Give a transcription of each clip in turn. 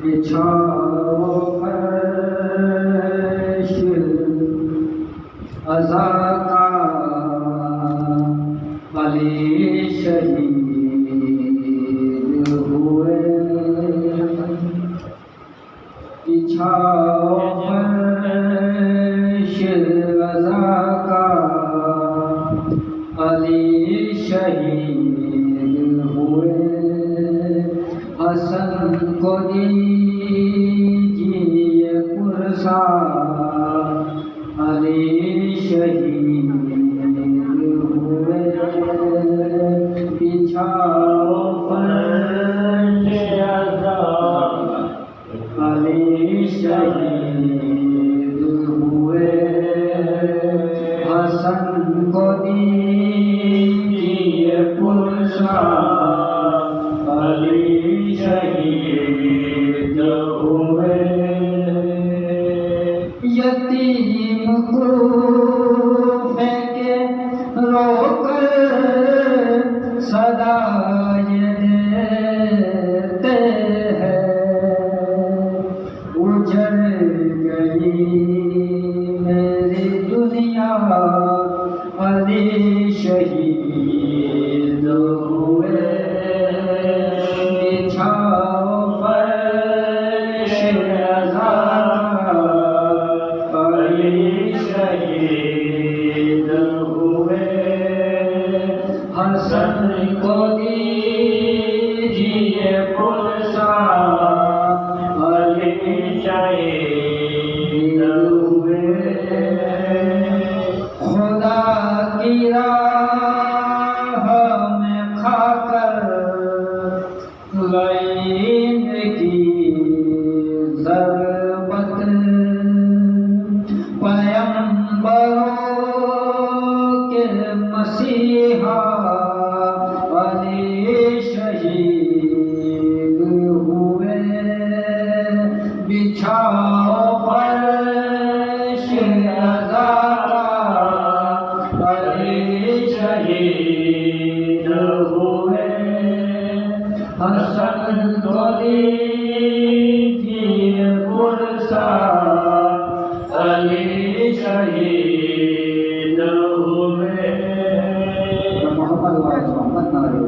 بچھاؤ فرش عزا کا علی شہید ہوئے بچھاؤ فرش عزا کا علی شہید ہوئے حسن کو دیجیے پرسا علی شہید ہوئے بچھاؤ فرش عزا علی شہید ہوئے حسن کو دیجیے پرسا علی شہید ہوئے یتیم کو پھینکے رو کر صدا یہ دیتے ہیں اجڑ گئی میری دنیا علی شہید ہوئے بچھاؤ فرش عزا علی شہید ہوئے حسن کو دیجیے پرسا علی شہید ہوئے خدا کی راہ میں کھا کر لعین کی ضربت پیمبروں کے مسیحا علی شہید ہوئے بچھاؤ فرش عزا علی شہید ہوئے حسن کو دیجیے پرسا علی شہید ہوئے محمد نعرہ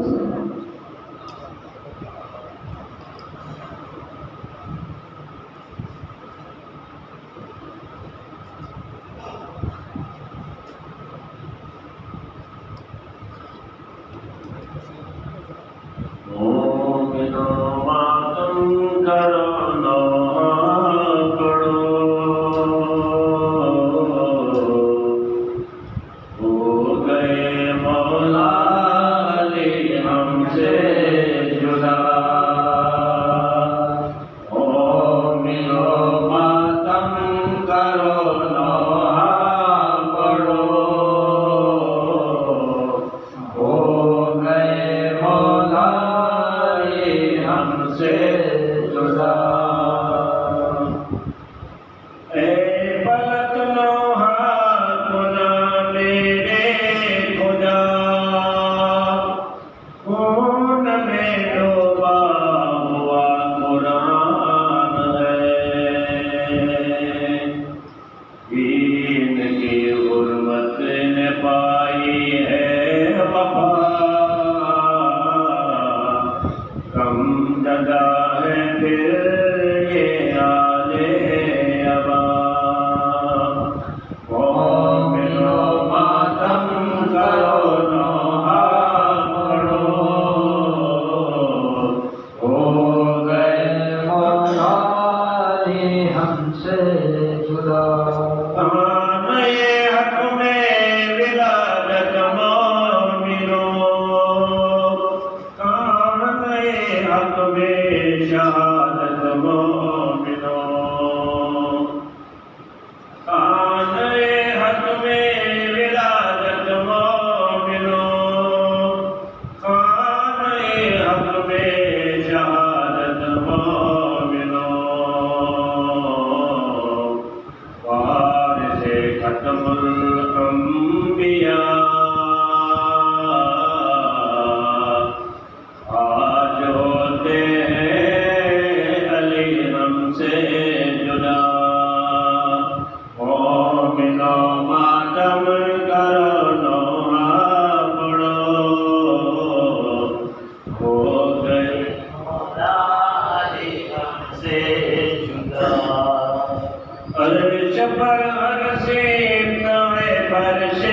پر ہر سیب نوے فرش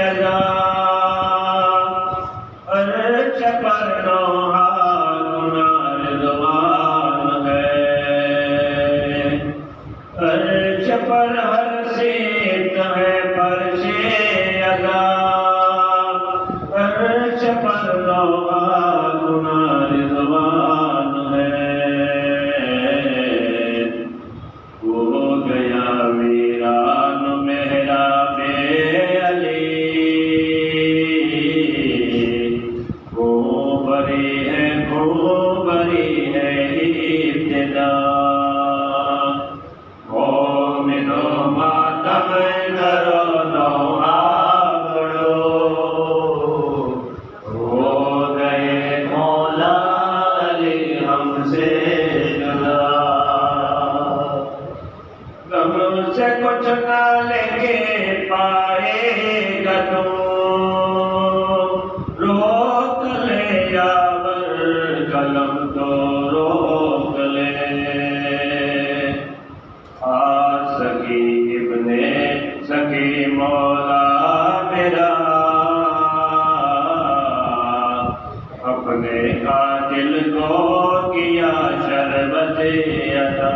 ادا عرش پر نوحہ گناہ رضوان ہے عرش پر ہر سیب نوے فرش ادا عرش پر نوحہ گناہ رضوان ہے سے کچھ نہ لے کے پائے گا تو روک لے یاور قلم تو روک لے سکی ابن سکی مولا میرا اپنے قاتل کو کیا شربت عطا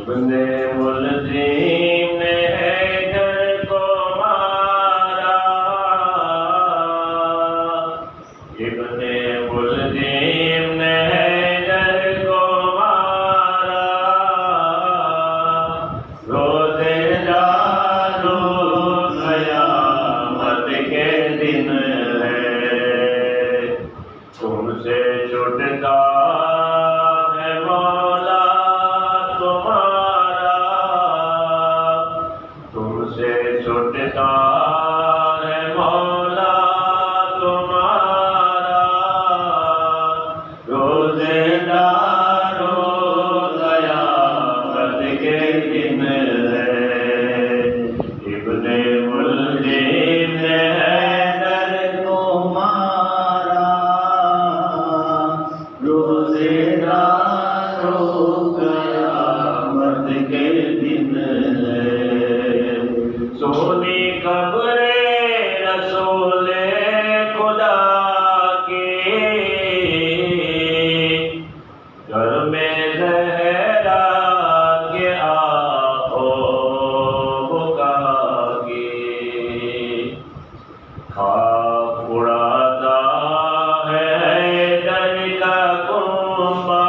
ابن ملزم نے حیدر کو مارا ابن ملزم نے حیدر کو مارا روزے دارو قیامت کے دن ہے تم سے چھٹتا چھوٹتا ہے مولا تمہارا روزے دارو قیامت کے دن ہے ابن ملزم نے حیدر کو مارا روزے دارو قیامت کے دن ہے سونی قبر رسول خدا کی گھر میں زہرا کے آنکھوں بکا کی خاک اڑاتا ہے حیدر کا کنبہ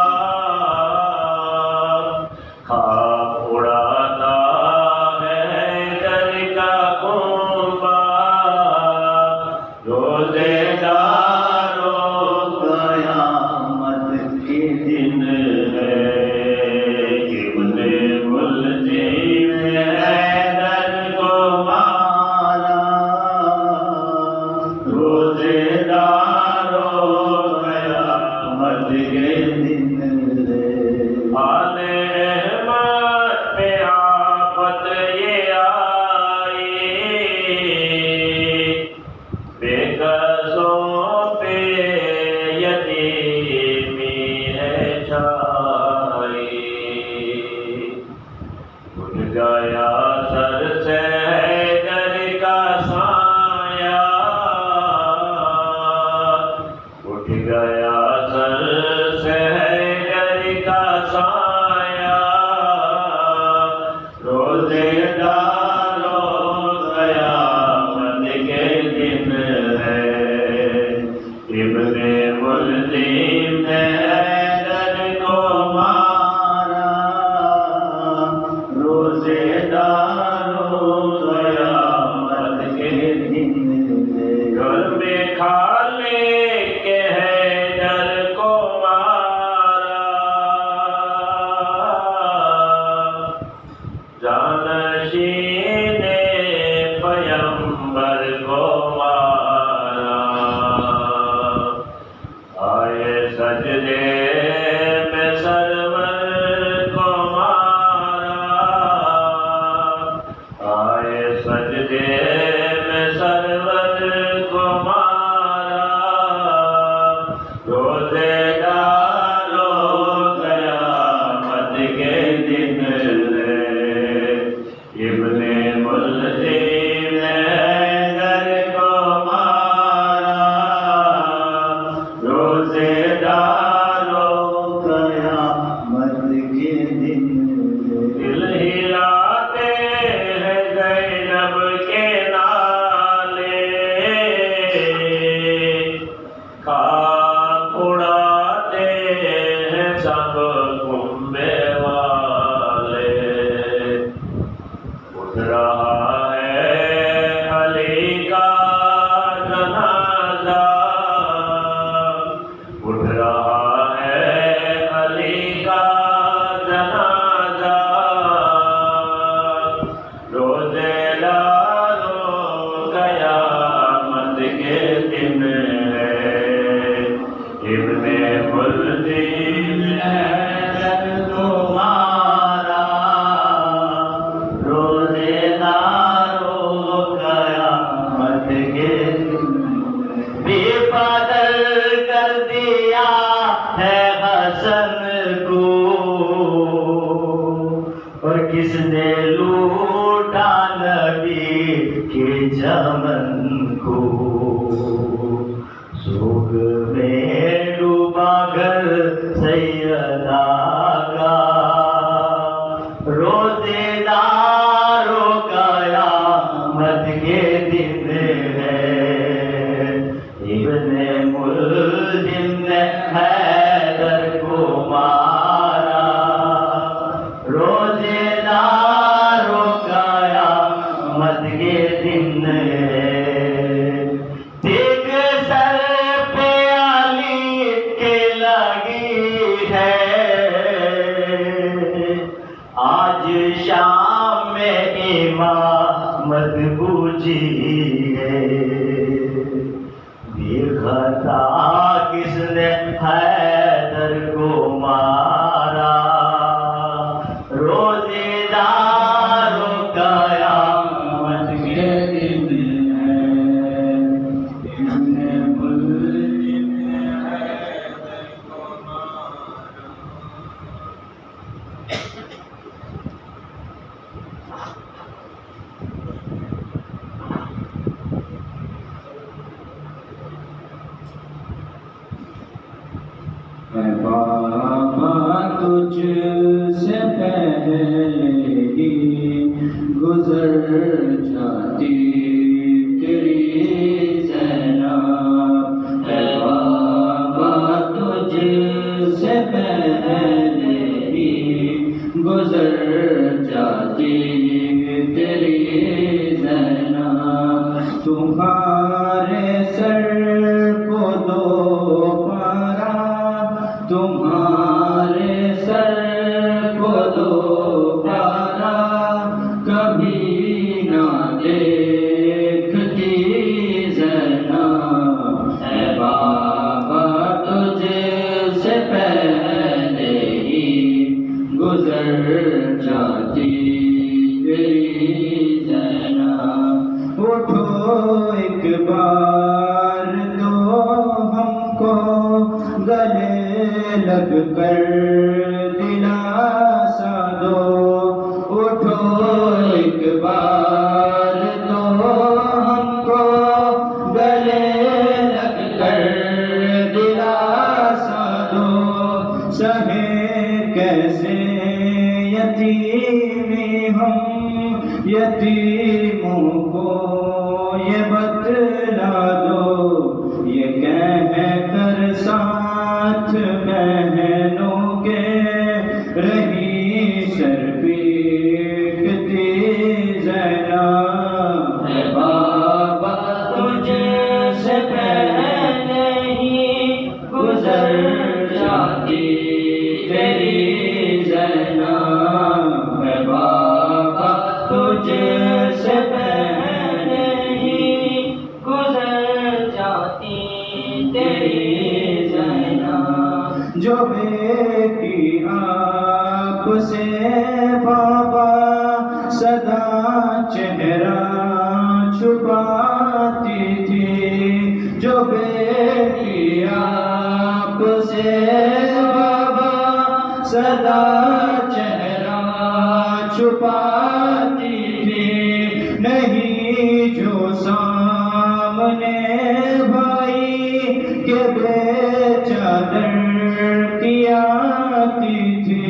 خاک اڑاتا روزے دارو قیامت کے دن ہے ابن ملزم حیدر کو مارا روزے دارو قیامت کے دن ہے آل احمد پہ آفت یہ گیا سر سے حیدر کا سایہ اٹھ گیا سر سے حیدر کا سایہ روزے دارو قیامت کے دن ہے ابن ملزم نے حیدر کو دن ہے ابن ملزم حیدر کو مارا روزے داروں قیامت کے دن دل ہلاتے ہیں زینب کے نالے خاک اڑاتے ہیں سب کنبے والے اٹھ رہا ہے علی کا جنازہ اٹھ رہا ہے علی کا جنازہ روزے داروں قیامت کے دن ہے ابن ملزم حیدر کو مارا روزے داروں قیامت کے دن بے بدل کر دیا ہے حسن کو اور کس نے لوٹا نبی کے چمن کو سوگ میں ڈوبا گھر سیدہ کا روزے داروں قیامت کے دن ہے ابن ملزم نے حیدر کو مارا روزے داروں قیامت کے دن ہے دیکھ سر پہ علی کے لگی ہے آج شام میں امامت بوجھی ہے بے خطا کس نے حیدر کو مارا روزے داروں قیامت کے دن ہے ابن ملزم حیدر کو مارا اے بابا تجھ سے پہلے ہی گزر جاتی تیری زینب اے بابا تجھ سے پہلے ہی گزر جاتی تیری زینب تمہارے سر کو دو پارا تمہارے سر کو دو پارا کبھی نہ دیکھتی زینب اے بابا تجھ سے پہلے ہی گزر جاتی تیری زینب اٹھو ایک بار تو ہم کو گلے لگ کر دلاسا دو اٹھو ایک بار تو ہم کو گلے لگ کر دلاسا دو سہیں کیسے یتیمی ہم یتیموں کو یہ بتلا دو یہ کہہ کر ساتھ بہنوں کے رہی سر پیٹتی زینب اے بابا تجھ سے پہلے ہی گزر جاتی تیری زینب اے بابا تجھ سے پہلے ہی گزر جاتی تیری زینب جو بیٹی آپ سے بابا سدا چہرہ چھپاتی تھی جو بیٹی آپ سے بابا سدا چہرہ چھپاتی تھی نہیں جو سامنے بھائی کے بے چادر کی آتی تھی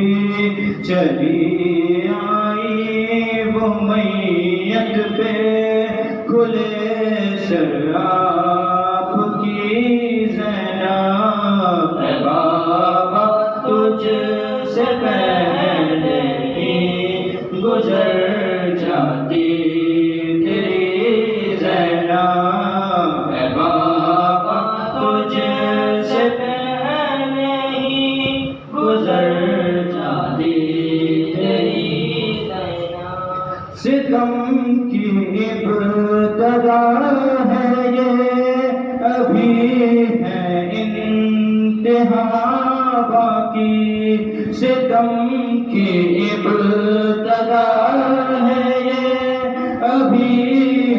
چلی آئی وہ میت پہ کھلے شراب کی زینب اے بابا تجھ سے پہلے ہی گزر جاتی تیری زینب اے بابا تجھ سے پہلے ہی گزر جاتی تیری زینب ستم کی ابتدا ہے یہ ابھی ہے انتہا باقی ستم کی ابتدا ہے یہ ابھی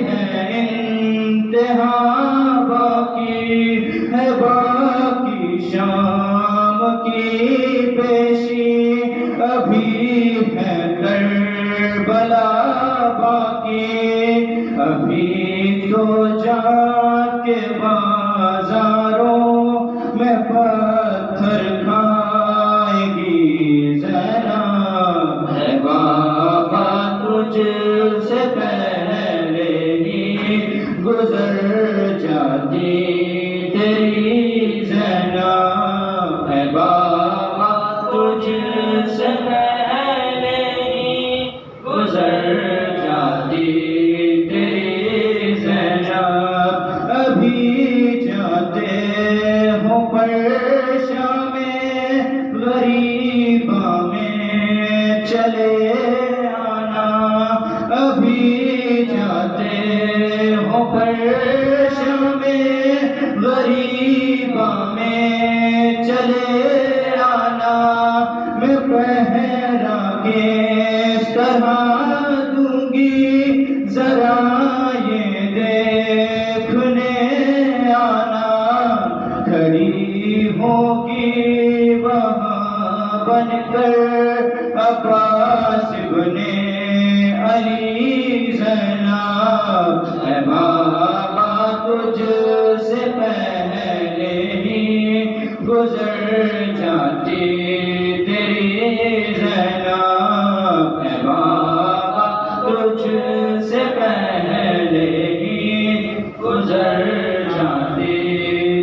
ہے انتہا باقی ہے باقی شام کی پیشی ابھی ہے کربلا باقی ابھی تو جا کے بازاروں میں پتھر کھائے گی زینب اے بابا تجھ سے پہلے ہی گزر جاتی تیری زینب اے بابا تجھ سے پہلے ہی گزر جاتی تیری زینب ابھی جاتے ہو پرشا میں غریباں میں چلے آنا ابھی جاتے ہو پرشا میں غریباں میں چلے آنا میں پہرا کس طرح دوں گی ذرا یہ دیکھنے آنا کھڑی ہوگی وہاں بن کر عباس ابن علی زینب اے بابا تجھ سے پہلے ہی گزر جاتی تیری زینب اے بابا تجھ سے پہلے ہی گزر جاتی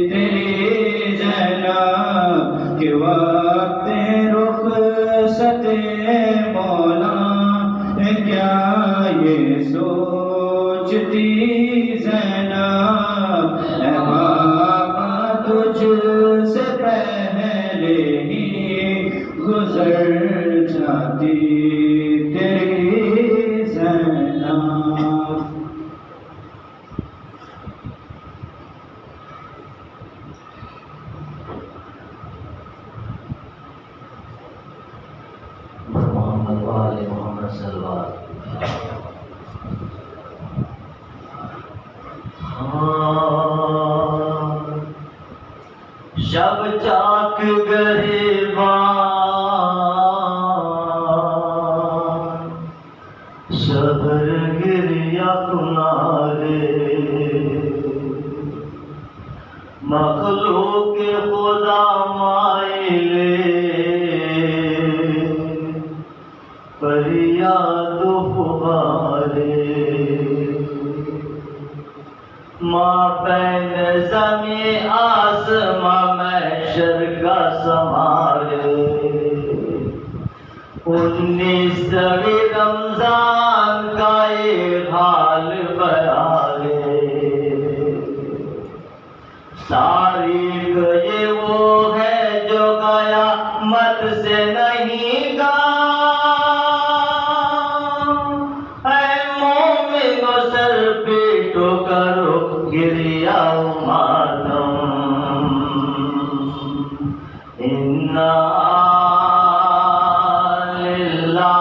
تیری زینب کہ وقت رخصت مولا کیا یہ سوچتی زینب اے بابا تجھ سے پہلے ہی گزر جاتی تیری زینب محمد وآل محمد صلی اللہ علیہ وسلم شب چاک گریباں شبر گریا کنارے مخلوق خدا مائلے فریاد و پکارے ماں بین زمین آسماں محشر کا سنبھالے 19ویں رمضان کا یہ حال بیان ہے تاریخ یہ وہ ہے جو قیامت سے نہیں گا اے مومنو سر پیٹو کرو گریا و ماتم انا للہ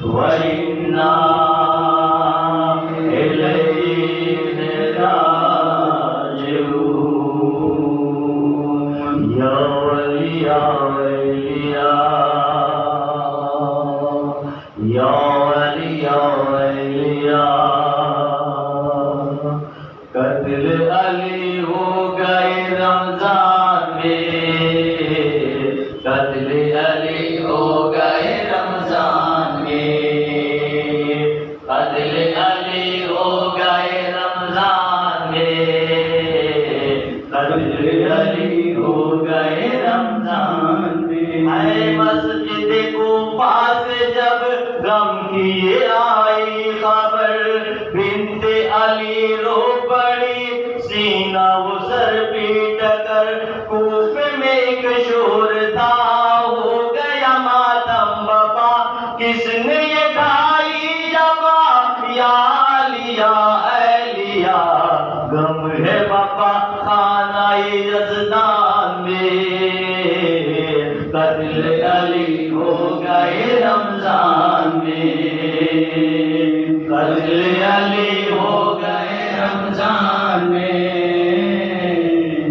و انا الیہ راجعون یا ولی یا ولی یا علی ہو گئے رمضان میں، اے مسجد کوفہ سے جب غم کی یہ آئی خبر، بنت علی رو پڑی سینہ وہ سر پیٹ کر، کوفے میں ایک شور تھا ہو گیا ماتم بپا، کس نے یہ ڈھائی جبا یا علی یا اہلیہ، غم ہے بپا خانہ یزدان میں، قتل علی ہو گئے رمضان میں، قتل علی ہو گئے رمضان میں،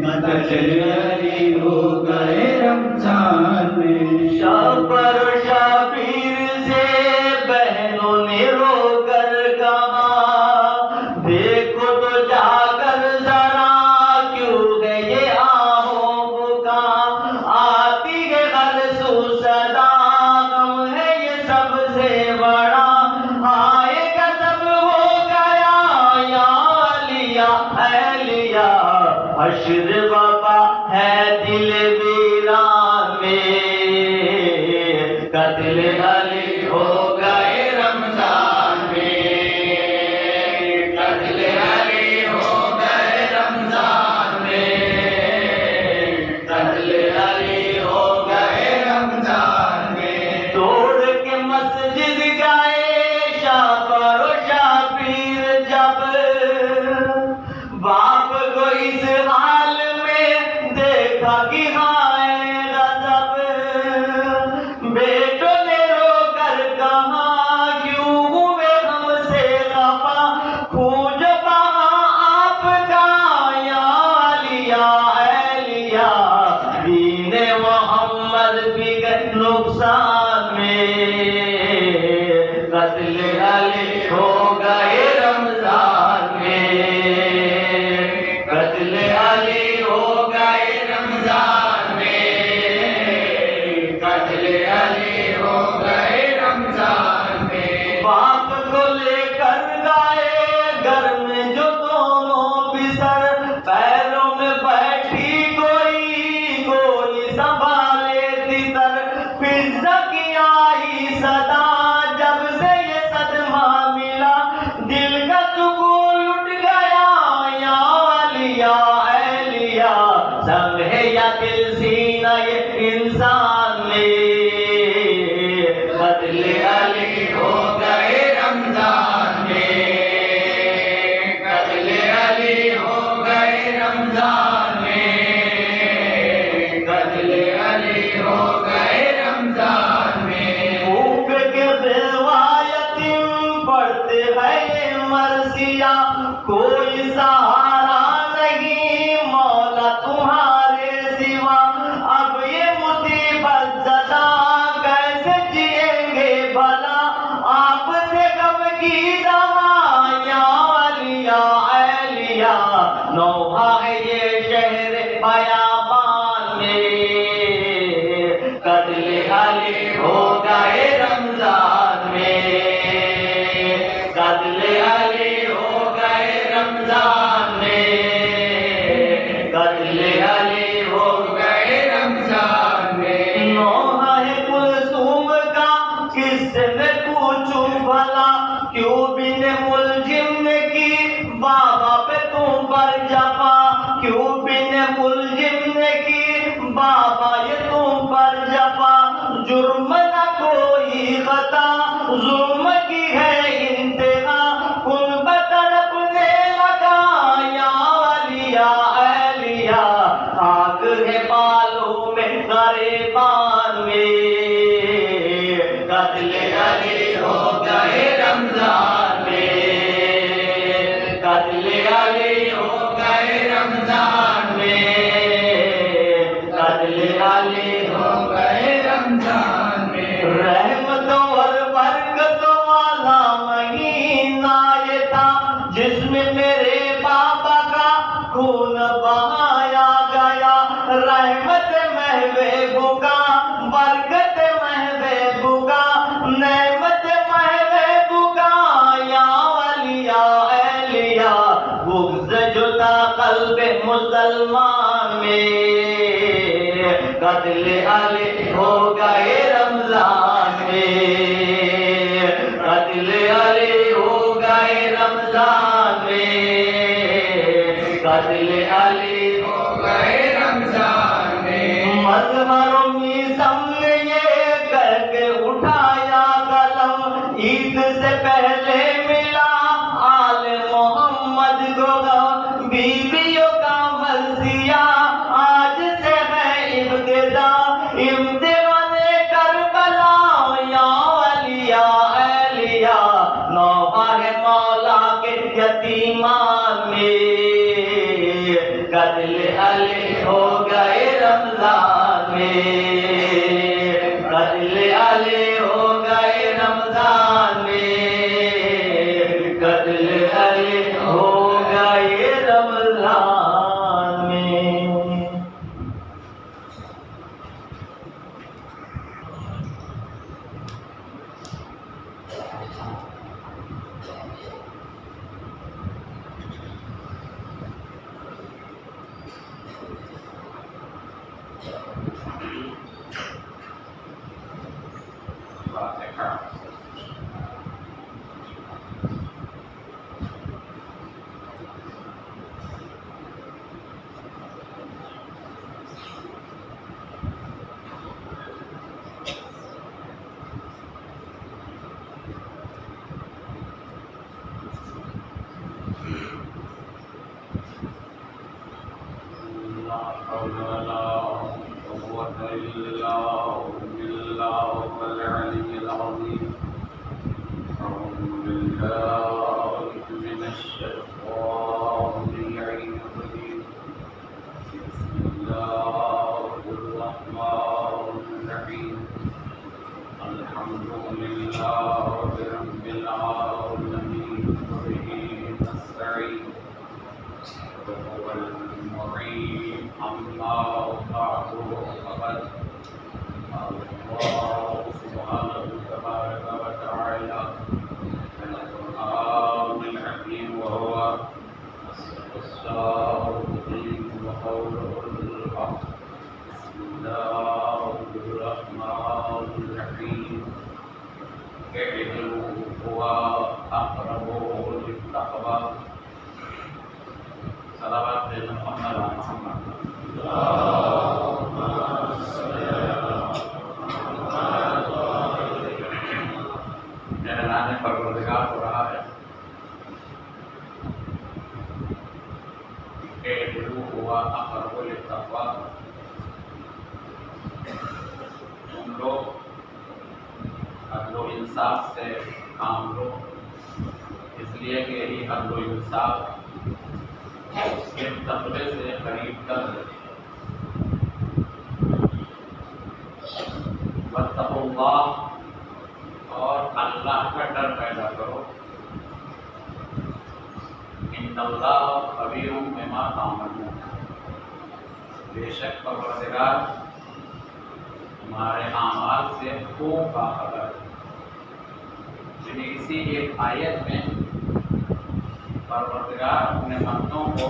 قتل علی ہو گئے رمضان میں، شبر و شبیر سے بہنوں نے رو کر کہا، دیکھو تو جا کر ذرا کیوں ہے یہ آہوں بکا، آتی ہے غلسو صدا، غم ہے یہ سب سے بڑا، ہائے غضب ہو گیا یا علی یا اہلیہ، حشر وبا ہے دل ویران میں، قتل علی ہو گئے رمضان میں، قتل علی ہو گئے رمضان میں، قتل علی ہو گئے رمضان میں، توڑ کے مسجد گئے شابر و شابیر جب، باپ کو اس حال میں دیکھا کہ ہائے غضب، بیٹوں نے رو کر کہا کیوں ہوئے ہم سے خفا، خون جو بہا آپ کا یا علی یا اہلیہ، دین محمد بھی گئے نقصان میں، قتل علی ہو گئے رمضان میں، قتل علی ہو گئے رمضان میں، قتل علی ہو گئے رمضان میں، باپ کو لے کر گئے گھر میں جو دونوں پسر، پیروں میں بیٹھی کوئی کوئی سنبھالے تتر، فضا کی آئی صدا جب سے یہ صدمہ ملا، دل کا سکون لٹ گیا یا علی یا اہلیہ، سب ہے یا دل سینہ یہ انسان میں، قتل علی ہو گئے رمضان میں، قتل علی ہو گئے رمضان میں، قتل علی ہو گئے رمضان میں، بھوک کے روایتیں پڑھتے ہیں یہ مرثیہ، کوئی سہارا نہیں مولا تمہارے سوا، اب یہ مصیبت زدہ کیسے جئیں گے بھلا، آپ سے غم کی دوا یا علی یا اہلیہ، نوحہ ہے یہ شہر بیابان میں، قتل علی ہو گئے رمضان میں، قتل علی ہو گئے رمضان میں، قتل علی ہو گئے رمضان میں، نوحہ ہے کلثوم کا کس سے میں پوچھوں بھلا، کیوں بن ملجم نے کی بابا پہ تم پر جفا، کیوں بن ملجم نے کی بابا یہ تم پر جفا، جرم نہ کوئی خطا ظلم کی ہے انتہا، کن بتڑپنے لگا یا علی یا اہلیہ، آگ ہے بالوں میں غریبان میں، قتل علی ہو گئے رمضان میں، قتل علی ہو گئے رمضان میں، قتل علی ہو گئے رمضان میں، رحمتوں اور برکتوں والا مہینہ یہ تھا، جس میں میرے بابا کا خون بہایا گیا، رحمت محبوب کا برکت محبوب کا نعمت محبوب کا یا علی یا اہلیہ، بغض جو تھا قلب مسلمان میں، قتل علی ہو گئے رمضان میں، قتل علی ہو گئے رمضان میں، قتل علی ہو گئے رمضان میں، مظہر میزم نے یہ کر کے اٹھایا قلم، عید سے پہلے ملا آل محمد کو بیویوں کا مرثیہ، آج سے ہے ابتدا امتحان کربلا، یا ولیاء اولیاء نوبہ مولا کے یتیمان میں، قتل علی ہو گئے رمضان میں، قتل علی ہو گئے رمضان میں، قتل علی ہو گئے رمضان میں۔ اعلان پروردگار ہو رہا ہے کہ اعدلوا ہوا اقرب للتقوی، تم لوگ عدل و انصاف سے کام لو، اس لیے کہ یہی عدل و انصاف اس کے تقوی سے قریب کر دیتے۔ واتقوا اللہ، اور اللہ کا ڈر پیدا کرو، ان اللہ خبیر بما تعملون، بے شک پروردگار تمہارے اعمال سے خوب باخبر ہے۔ یعنی اسی ایک آیت میں پروردگار اپنے بندوں کو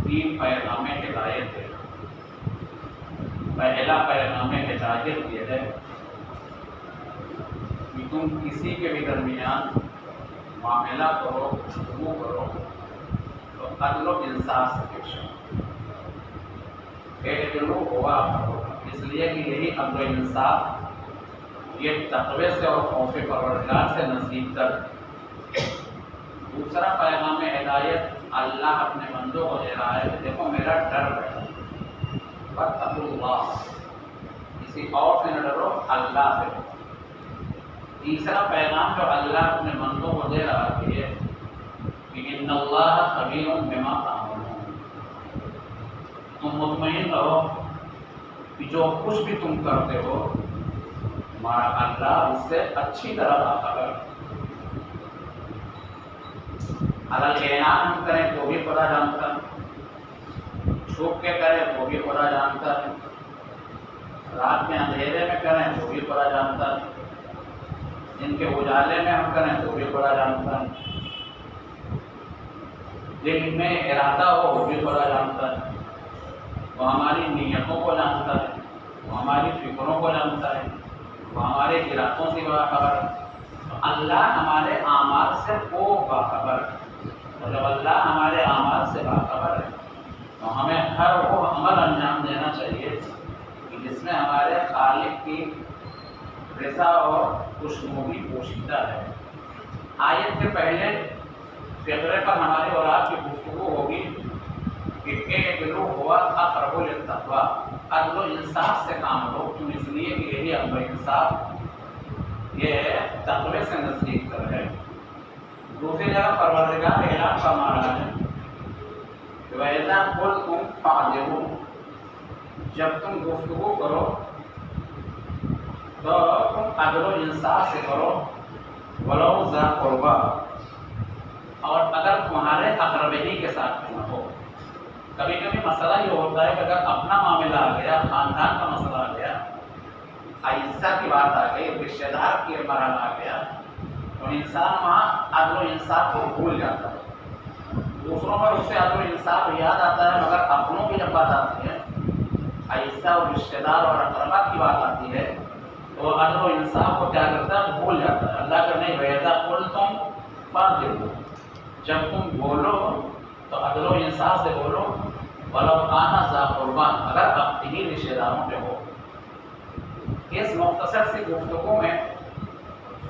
3 پیغام ہدایت دے۔ پہلا پیغام ہدایت یہ ہے کہ تم کسی کے بھی درمیان معاملہ کرو، گفتگو کرو تو عدل و انصاف سے پیش آؤ۔ اعدلوا ہوا، اس لیے کہ یہی عدل و انصاف یہ تقوی سے اور خوف پروردگار سے نصیب تر۔ دوسرا پیغام ہدایت اللہ اپنے بندوں کو دے رہا ہے کہ دیکھو میرا ڈر ہے، واتقوا اللہ، کسی اور سے نہ ڈرو، اللہ سے ڈرو۔ تیسرا پیغام جو اللہ اپنے بندوں کو دے رہا ہے یہ کہ ان اللہ خبیر بما تعملون، تم مطمئن رہو کہ جو کچھ بھی تم کرتے ہو تمہارا اللہ اس سے اچھی طرح باخبر ہے۔ اگر اعلان ہم کریں تو بھی خدا جانتا ہے، چھپ کے کریں تو بھی خدا جانتا ہے، رات میں اندھیرے میں کریں تو بھی خدا جانتا ہے، جن کے اجالے میں ہم کریں تو بھی خدا جانتا ہے، دل میں ارادہ ہو وہ بھی خدا جانتا ہے۔ وہ ہماری نیتوں کو جانتا ہے، وہ ہماری فکروں کو جانتا ہے، وہ ہمارے ارادوں سے باخبر ہے۔ تو اللہ ہمارے اعمال سے وہ باخبر ہے، اور جب اللہ ہمارے اعمال سے باخبر ہے تو ہمیں ہر وہ عمل انجام دینا چاہیے کہ جس میں ہمارے خالق کی رضا اور خوشنودی پوشیدہ ہے۔ آیت کے پہلے فقرے پر ہماری اور آپ کی گفتگو ہوگی کہ اعدلوا ہوا اقرب للتقویٰ، عدل و انصاف سے کام لو، کیوں؟ اس لیے کہ یہی عدل و انصاف یہ تقوی سے نزدیک تر ہے۔ دوسری جگہ پروردگار اعلان فرما رہا ہے کہ وَإِذَا قُلْتُمْ فَاعْدِلُوا، جب تم گفتگو کرو تو تم عدل و انصاف سے کرو، وَلَوْ ذَا قُرْبَىٰ، اور اگر تمہارے اقربی کے ساتھ کیوں نہ ہو۔ کبھی کبھی مسئلہ یہ ہوتا ہے کہ اگر اپنا معاملہ آ گیا، خاندان کا مسئلہ آ گیا، عائشہ کی بات آ گئی، رشتہ دار کی مرحلہ آ گیا، تو انسان وہاں عدل و انصاف کو بھول جاتا ہے۔ دوسروں پر اسے عدل و انصاف یاد آتا ہے، مگر اپنوں کی جب بات آتی ہے، عائشہ اور رشتہ دار اور اقربا کی بات آتی ہے، تو عدل و انصاف کو کیا کرتا ہے؟ بھول جاتا ہے۔ اللہ کرنے وَإِذَا قُلْتُمْ فَاعْدِلُوا، جب تم بولو تو عدل و انصاف سے بولو، وَلَوْ كَانَ ذَا قُرْبَىٰ، اگر اپنی رشتہ داروں پہ ہو۔ اس مختصر سی گفتگو میں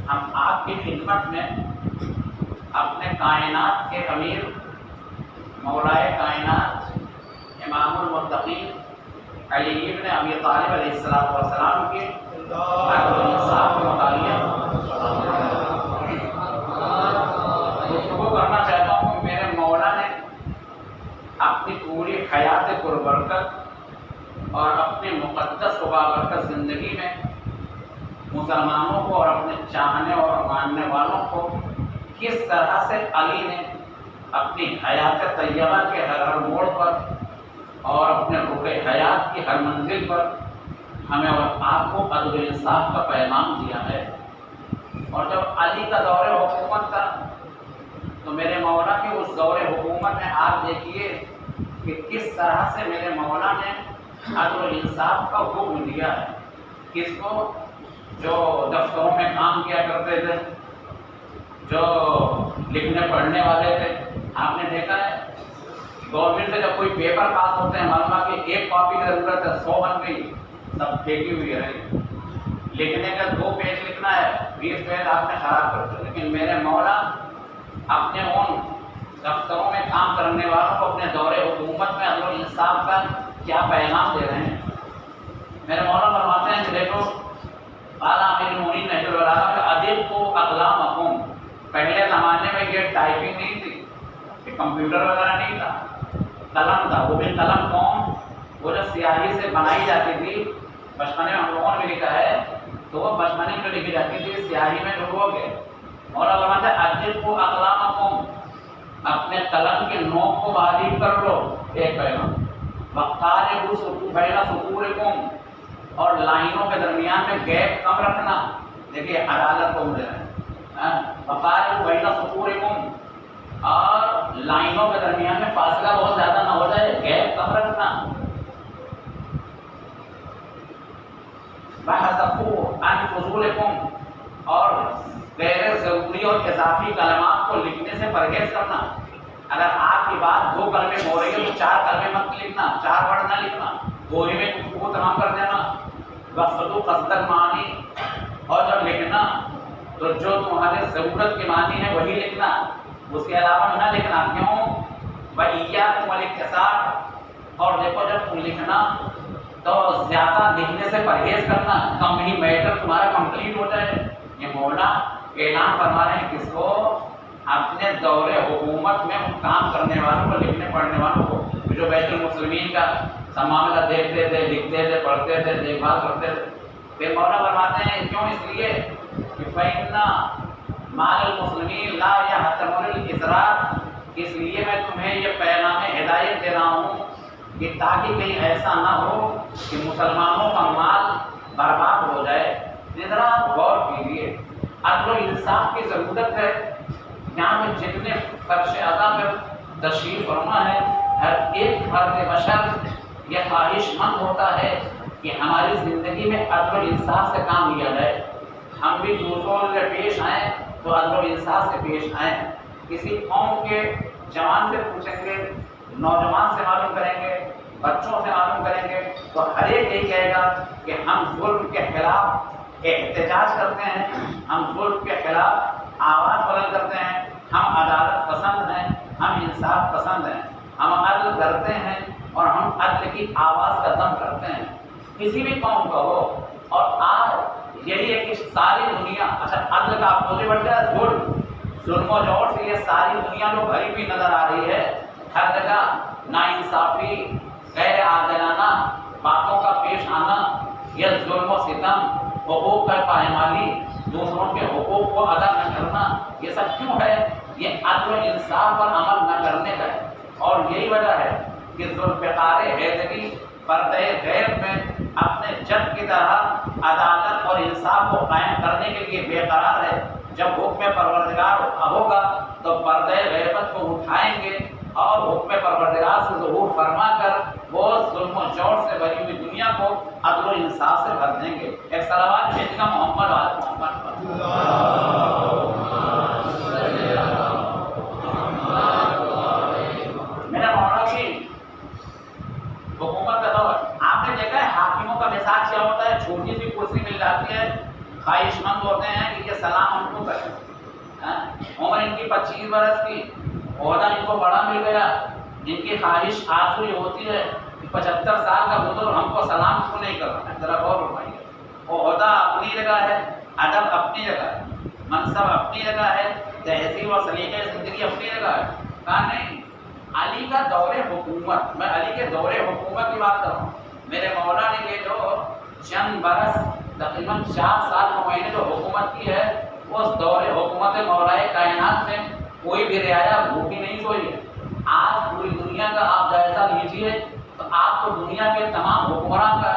ہم آپ کی خدمت میں اپنے کائنات کے امیر، مولائے کائنات، امام المتقین علی ابن ابی طالب علیہ السلام کے عدل و انصاف کے متعلق گفتگو کرنا چاہتا ہوں کہ میرے مولا نے اپنی پوری حیات پربرکت اور اپنی مقدس و بابرکت زندگی میں مسلمانوں کو اور اپنے چاہنے اور ماننے والوں کو کس طرح سے علی نے اپنی حیات طیبہ کے ہر موڑ پر اور اپنے رخ حیات کی ہر منزل پر ہمیں اور آپ کو عدل و انصاف کا پیغام دیا ہے۔ اور جب علی کا دور حکومت تھا تو میرے مولا کی اس دور حکومت میں آپ دیکھیے کہ کس طرح سے میرے مولا نے عدل و انصاف کا حکم دیا ہے۔ کس کو؟ جو دفتروں میں کام کیا کرتے تھے، جو لکھنے پڑھنے والے تھے۔ آپ نے دیکھا ہے گورنمنٹ سے جب کوئی پیپر پاس ہوتے ہیں، معلوم کہ ایک کاپی کی ضرورت ہے، 100 بن گئی، سب پھینکی ہوئی ہے۔ لکھنے کا 2 پیج لکھنا ہے، 20 پیج آپ نے خراب کر دیا۔ لیکن میرے مولا اپنے ان دفتروں میں کام کرنے والوں کو اپنے دور حکومت میں عدل و انصاف کا کیا پیغام دے رہے ہیں۔ میرے مولا فرماتے ہیں کہ دیکھو اعلیٰ امیر المومنین رحمۃ اللہ علیہ کہ ادبوا اقلامکم، پہلے زمانے میں یہ ٹائپنگ نہیں تھی، کہ کمپیوٹر وغیرہ نہیں تھا، قلم تھا۔ وہ بھی قلم کون؟ وہ جو سیاہی سے بنائی جاتی تھی، بچپنے میں ہم لوگوں نے بھی لکھا ہے، تو وہ بچپنے میں لکھی جاتی تھی سیاہی میں لوگوں کے۔ مولا فرماتا ہے ادبوا اقلامکم، اپنے قلم کے نوک کو باریک کر لو، ایک پیغام۔ وقاربوا بین سطورکم، اور لائنوں کے درمیان میں گیپ کم رکھنا۔ دیکھیے عدالت کو ملے وقاربوا بین سطورکم، اور لائنوں کے درمیان میں فاصلہ بہت زیادہ نہ ہو جائے، گیپ کم رکھنا۔ وحذفوا عن فضولکم، اور غیر ضروری اور اضافی کلمات کو لکھنے سے پرہیز کرنا۔ اگر آپ کی بات 2 کلمے ہو رہی ہے تو 4 کلمے مت لکھنا، 4 ورڈ نہ لکھنا، 2 ہی میں گفتگو تمام کر دینا۔ وقصدوا قصد المعانی، اور جب لکھنا تو جو تمہارے ضرورت کے معنی ہے وہی لکھنا، اس کے علاوہ نہ لکھنا۔ کیوں؟ وَإِيَّاكُمْ وَالِاخْتِصَارَ، اور دیکھو جب تم لکھنا تو زیادہ لکھنے سے پرہیز کرنا، کم ہی میٹر تمہارا کمپلیٹ ہو جائے۔ یہ مولا اعلان فرما رہے ہیں کس کو؟ اپنے دور حکومت میں ان کام کرنے والوں کو، لکھنے پڑھنے والوں کو، جو بیت المسلمین کا سب معاملہ دیکھتے تھے، لکھتے تھے، پڑھتے تھے، دیکھ بھال کرتے تھے۔ پھر مولا فرماتے ہیں کیوں؟ اس لیے کہ فَإِنَّ مَعَ الْمُسْلِمِينَ لَا يَحْتَمِلُ الْإِسْرَافَ، اس لیے میں تمہیں یہ پیغام ہدایت دے رہا ہوں کہ تاکہ کہیں ایسا نہ ہو کہ مسلمانوں کا مال برباد ہو جائے۔ ذرا غور کیجیے، عدل و انصاف کی ضرورت ہے۔ یہاں پہ جتنے فرش اعضاء پر تشریف فرما ہے، ہر ایک فرد بشر یہ خواہش مند ہوتا ہے کہ ہماری زندگی میں عدل و انصاف سے کام لیا جائے، ہم بھی دوسروں سے پیش آئیں تو عدل و انصاف سے پیش آئیں۔ کسی قوم کے جوان سے پوچھیں گے، نوجوان سے معلوم کریں گے، بچوں سے معلوم کریں گے تو ہر ایک یہی کہے گا کہ ہم ظلم کے خلاف احتجاج کرتے ہیں، ہم ظلم کے خلاف آواز بلند کرتے ہیں، ہم عدالت پسند ہیں، ہم انصاف پسند ہیں، ہم عدل کرتے ہیں اور ہم عدل کی آواز کا دم کرتے ہیں، کسی بھی قوم کا ہو۔ اور آج یہی ہے کہ ساری دنیا، اچھا عدل کا اپوزٹ بڑھتا ہے ظلم و جور سے، یہ ساری دنیا جو بھری ہوئی نظر آ رہی ہے، ہر جگہ ناانصافی، غیر عادلانہ باتوں کا پیش آنا، یہ ظلم و ستم، حقوق کا پائمالی، دوسروں کے حقوق کو ادا نہ کرنا، یہ سب کیوں ہے؟ یہ عدل و انصاف پر عمل نہ کرنے کا ہے۔ اور یہی وجہ ہے کہ ذوالفقار حیدری پردہ غیب میں اپنے جد کی طرح عدالت اور انصاف کو قائم کرنے کے لیے بے قرار ہے۔ جب حکم پروردگار ہوگا تو پردہ غیبت کو اٹھائیں گے اور حکم پروردگار سے ظہور فرما کر وہ ظلم و جور سے بھری ہوئی دنیا کو عدل و انصاف سے بھر دیں گے۔ ایک صلوات بھیجنا محمد والے محمد پر۔ میرا مولا کی حکومت کا دور، آپ نے دیکھا ہے حاکموں کا مزاج کیا ہوتا ہے؟ چھوٹی سی کرسی مل جاتی ہے، خواہش مند ہوتے ہیں کہ یہ سلام ان کو کریں، عمر ان کی 25 برس کی، عہدہ ان کو بڑا مل گیا، ان کی خواہش آخری ہوتی ہے کہ 75 سال کا بزرگ ہم کو سلام کیوں نہیں کر رہا ہے؟ ذرا غور فرمائیے۔ عہدہ اپنی جگہ ہے، ادب اپنی جگہ ہے، منصب اپنی جگہ ہے، تہذیب اور سلیقہ زندگی اپنی جگہ ہے۔ کہا نہیں، علی کا دور حکومت، میں علی کے دور حکومت کی بات کر رہا ہوں۔ میرے مولا نے یہ جو چند برس تقریباً 4 سال 9 مہینے جو حکومت کی ہے، اس دور حکومت مولا کائنات میں کوئی بھی رعایا بھوکی نہیں سوئی ہے۔ آج پوری دنیا کا آپ جائزہ لیجئے تو آپ کو دنیا کے تمام حکمران کا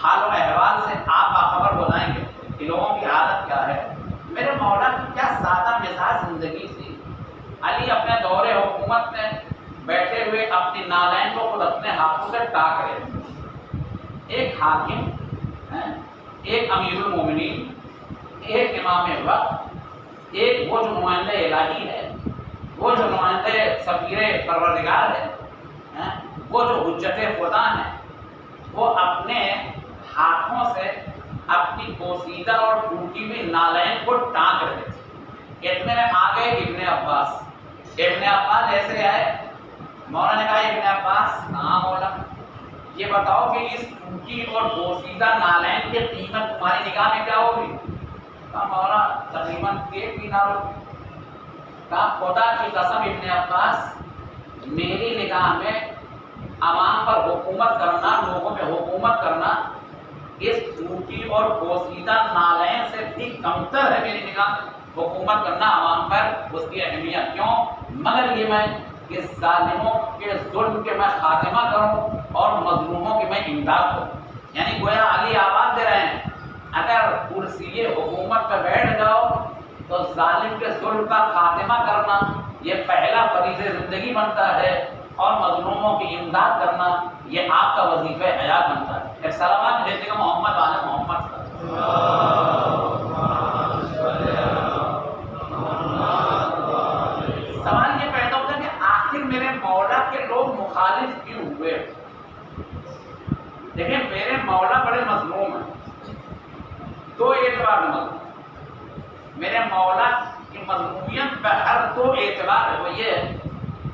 حال و احوال سے آپ باخبر ہو جائیں گے کہ لوگوں کی حالت کیا ہے۔ میرے مولا کی کیا سادہ مزاج زندگی تھی۔ علی اپنے دور حکومت میں بیٹھے ہوئے اپنی نالین کو خود اپنے ہاتھوں سے ٹاک رہے تھے۔ ایک حاکم، ایک امیر المومنین، ایک امام وقت، ایک وہ جو نمائندہ الہی ہے، وہ جو نمائندہ سفیر پروردگار ہے، وہ جو حجت خدا ہے، وہ اپنے ہاتھوں سے اپنی بوسیدہ اور ٹوٹی ہوئی نالین کو ٹانک رہے تھے۔ اتنے میں آ گئے ابن عباس۔ ابن عباس ایسے آئے، مولا نے کہا ابن عباس، ہاں مولا، یہ بتاؤ کہ اس ٹوٹی اور بوسیدہ نالین کی قیمت تمہاری نگاہ میں کیا ہوگی؟ کہا مولا تقریباً 1 دینار ہوگی۔ کہا خدا کی قسم ابن عباس، میری نگاہ میں عوام پر حکومت کرنا، لوگوں پہ حکومت کرنا اس ٹوٹی اور بوسیدہ نالین سے بھی کمتر ہے۔ میری نگاہ میں حکومت کرنا عوام پر، اس کی اہمیت کیوں؟ مگر یہ میں کہ ظالموں کے ظلم کے میں خاتمہ کروں اور مظلوموں کی میں امداد کروں۔ یعنی گویا علی آواز دے رہے ہیں، اگر کرسی حکومت پہ بیٹھ جاؤ تو ظالم کے ظلم کا خاتمہ کرنا یہ پہلا فریضہ زندگی بنتا ہے، اور مظلوموں کی امداد کرنا یہ آپ کا وظیفہ حیات بنتا ہے۔ ایک سلوات بھیجے گا محمد والے محمد کا۔ سوال یہ پیدا ہوتا ہے کہ آخر میرے مولا کے لوگ مخالف کیوں ہوئے؟ دیکھیں میرے مولا بڑے مظلوم ہیں، 2 اعتبار میں مظلوم۔ میرے مولا کی مظلومیت پہ ہر 2 اعتبار ہے، وہ یہ ہے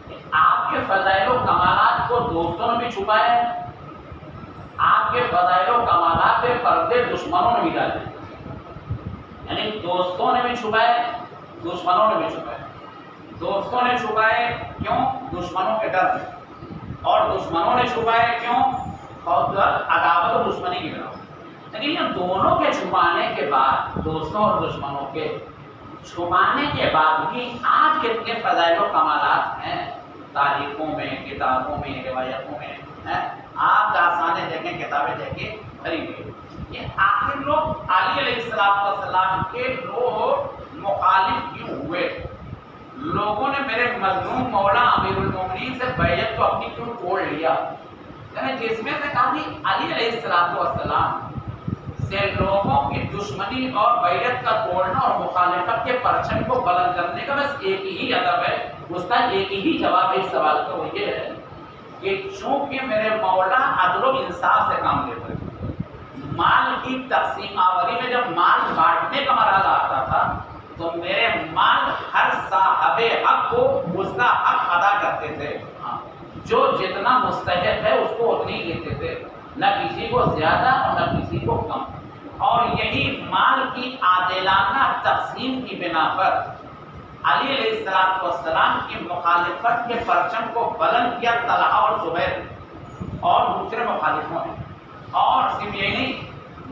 کہ آپ کے فضائل و کمالات کو دوستوں نے بھی چھپایا ہے، آپ کے فضائل و کمالات پہ پردے دشمنوں نے بھی ڈالے، یعنی دوستوں نے بھی چھپائے، دشمنوں نے بھی چھپائے۔ دوستوں نے چھپائے کیوں؟ دشمنوں کے ڈر میں، اور دشمنوں نے چھپائے کیوں؟ عداوت و دشمنی کی بنا۔ لیکن یہ دونوں کے چھپانے کے بعد، دوستوں اور دشمنوں کے چھپانے کے بعد بھی آج کتنے فضائل و کمالات ہیں تاریخوں میں، کتابوں میں، روایتوں میں، آپ داستانیں دیکھیں، کتابیں دیکھیں، بھری ہوئی۔ یہ آخر لوگ علی علیہ السلام کے لوگ مخالف کیوں ہوئے؟ لوگوں نے میرے مظلوم مولا امیر المومنین سے بیعت کو اپنی کیوں توڑ لیا؟ یعنی جس میں سے کہا کہ علی علیہ السلام سے لوگوں کی دشمنی اور بیعت کا توڑنا اور مخالفت کے پرچم کو بلند کرنے کا بس ایک ہی ادب ہے، اس کا ایک ہی جواب ہے اس سوال کا، وہ یہ ہے کہ چونکہ میرے مولا عدل و انصاف سے کام لیتے ہیں، مال کی تقسیم آوری میں جب مال بانٹنے کا مرحلہ آتا تھا تو میرے مال ہر صاحب حق کو اس کا حق ادا کرتے تھے، جو جتنا مستحق ہے اس کو اتنی لیتے تھے، نہ کسی کو زیادہ اور نہ کسی کو کم، اور یہی مال کی عادلانہ تقسیم کی بنا پر علی علیہ السلام کی مخالفت کے پرچم کو بلند کیا طلحہ اور زبیر اور دوسرے مخالفوں نے، اور صرف یہی نہیں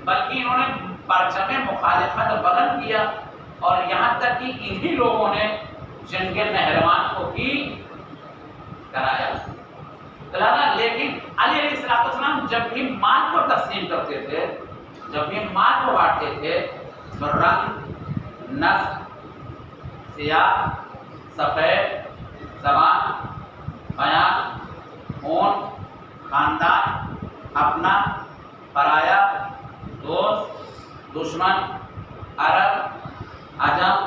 بلکہ انہوں نے پرچم مخالفت بلند کیا، اور یہاں تک کہ انہی لوگوں نے جنگ نہروان کو بھی کرایا۔ لیکن علی علیہ السلام جب بھی مال کو تقسیم کرتے تھے، جب بھی مال کو بانٹتے تھے تو رنگ، نسل، سیاہ، سفید، زبان، بیان، خون، خاندان، اپنا، پرایا، دوست، دشمن، عرب، عجم،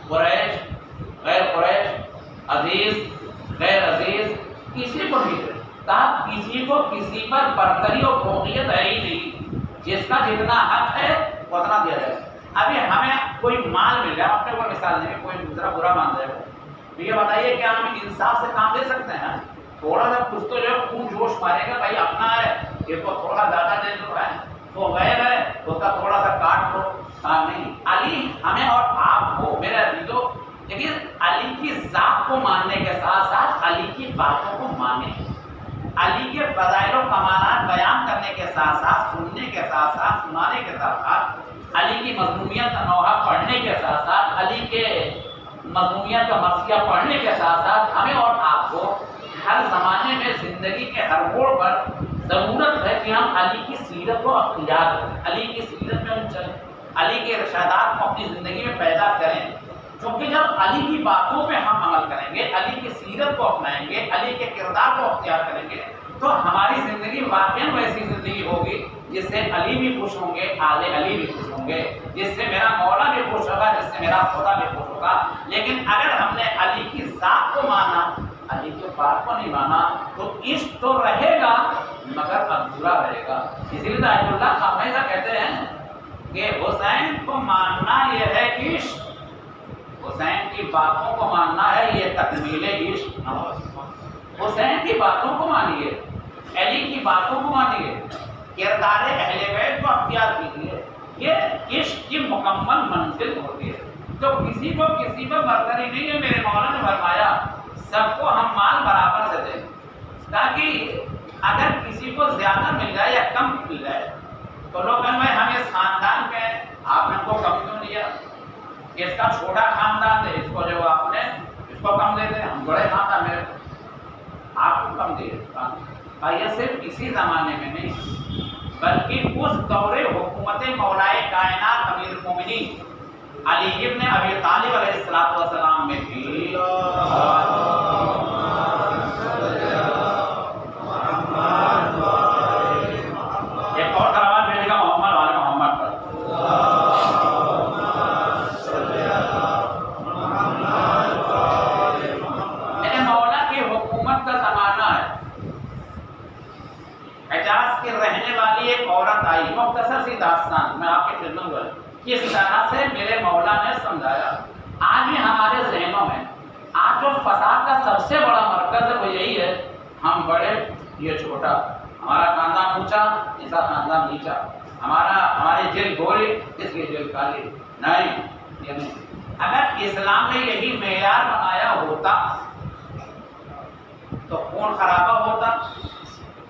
قریش، غیر قریش، عزیز، غیر عزیز، کسی کو نہیں دے، کہا کسی کو کسی پر برتری اور فوقیت ہے ہی نہیں، جس کا جتنا حق ہے اتنا دیا جائے۔ ابھی ہمیں کوئی مال مل جائے، آپ نے کوئی مثال نہیں، کوئی دوسرا برا مان جائے، یہ بتائیے کیا ہم انصاف سے کام لے سکتے ہیں؟ تھوڑا سا کچھ تو جو خون جوش مارے گا، بھائی اپنا ہے یہ تو تھوڑا زیادہ دے دو ہے، وہ غیر ہے اس کا تھوڑا سا کاٹ دو، کام نہیں۔ علی ہمیں اور آپ کو، میرے عزیزو، لیکن علی کی ذات کو ماننے کے ساتھ ساتھ علی کی باتوں کو مانیں، علی کے فضائل و کمالات بیان کرنے کے ساتھ ساتھ، سننے کے ساتھ ساتھ، سنانے کے ساتھ ساتھ، علی کی مضمومیت کا نوحہ پڑھنے کے ساتھ ساتھ، علی کے مضمومیت کا مرثیہ پڑھنے کے ساتھ ساتھ، ہمیں اور آپ کو ہر زمانے میں زندگی کے ہر موڑ پر ضرورت ہے کہ ہم علی کی سیرت کو اختیار کریں، علی کی سیرت میں ہم چلیں، علی کے ارشادات کو اپنی زندگی میں پیدا کریں، کیونکہ جب علی کی باتوں پہ ہم عمل کریں گے، علی کی سیرت کو اپنائیں گے، علی کے کردار کو اختیار کریں گے، تو ہماری زندگی واقعی ویسی زندگی ہوگی جس سے علی بھی خوش ہوں گے، آل علی بھی خوش ہوں گے، جس سے میرا مولا بھی خوش ہوگا، جس سے میرا خدا بھی خوش ہوگا۔ لیکن اگر ہم نے علی کی ذات کو مانا، علی کے بات کو نہیں مانا، تو عشق تو رہے گا مگر ادھورا رہے گا۔ اسی لیے آیت اللہ خامنہ کہتے ہیں کہ حسین کو ماننا یہ ہے عشق، حسین کی باتوں کو ماننا ہے یہ تکمیل عشق۔ حسین کی باتوں کو مانیے، علی کی باتوں کو مانیے، کردار اہل بیت کو اختیار کیجیے، یہ عشق کی مکمل منزل ہوتی ہے۔ تو کسی کو کسی پر برتری نہیں ہے، میرے مولا نے فرمایا سب کو ہم مال برابر سے دیں، تاکہ اگر کسی کو زیادہ مل جائے یا کم مل جائے تو لوگ کہیں بھائی ہم اس خاندان کے ہیں، آپ نے ان کو کم کیوں دیا؟ اس کا چھوٹا خاندان ہے، اس کو جو آپ نے اس کو کم دے دیں، ہم بڑے خاندان میں آپ کو کم دیے۔ یہ صرف اسی زمانے میں نہیں بلکہ اس دور حکومت مولائے کائنات امیر المومنین علی ابن ابی طالب علیہ السلام میں بھی ایک اور دروازہ بھیجے گا محمد والے محمد پر۔ میرے مولا کی حکومت کا زمانہ ہے، حجاز کی رہنے والی ایک عورت آئی، مختصر سی داستان میں آپ کی خدمت میں کس طرح سے میرے مولا نے سمجھایا۔ آج بھی ہمارے ذہنوں میں آج جو فساد کا سب سے بڑا مرکز ہے وہ یہی ہے، ہم بڑے یہ چھوٹا، ہمارا خاندان اونچا اس کا خاندان نیچا، ہماری جیل گوری اس کی جیل کالی، نہیں یہ نہیں۔ اگر اسلام نے یہی معیار بنایا ہوتا تو خون خرابہ ہوتا،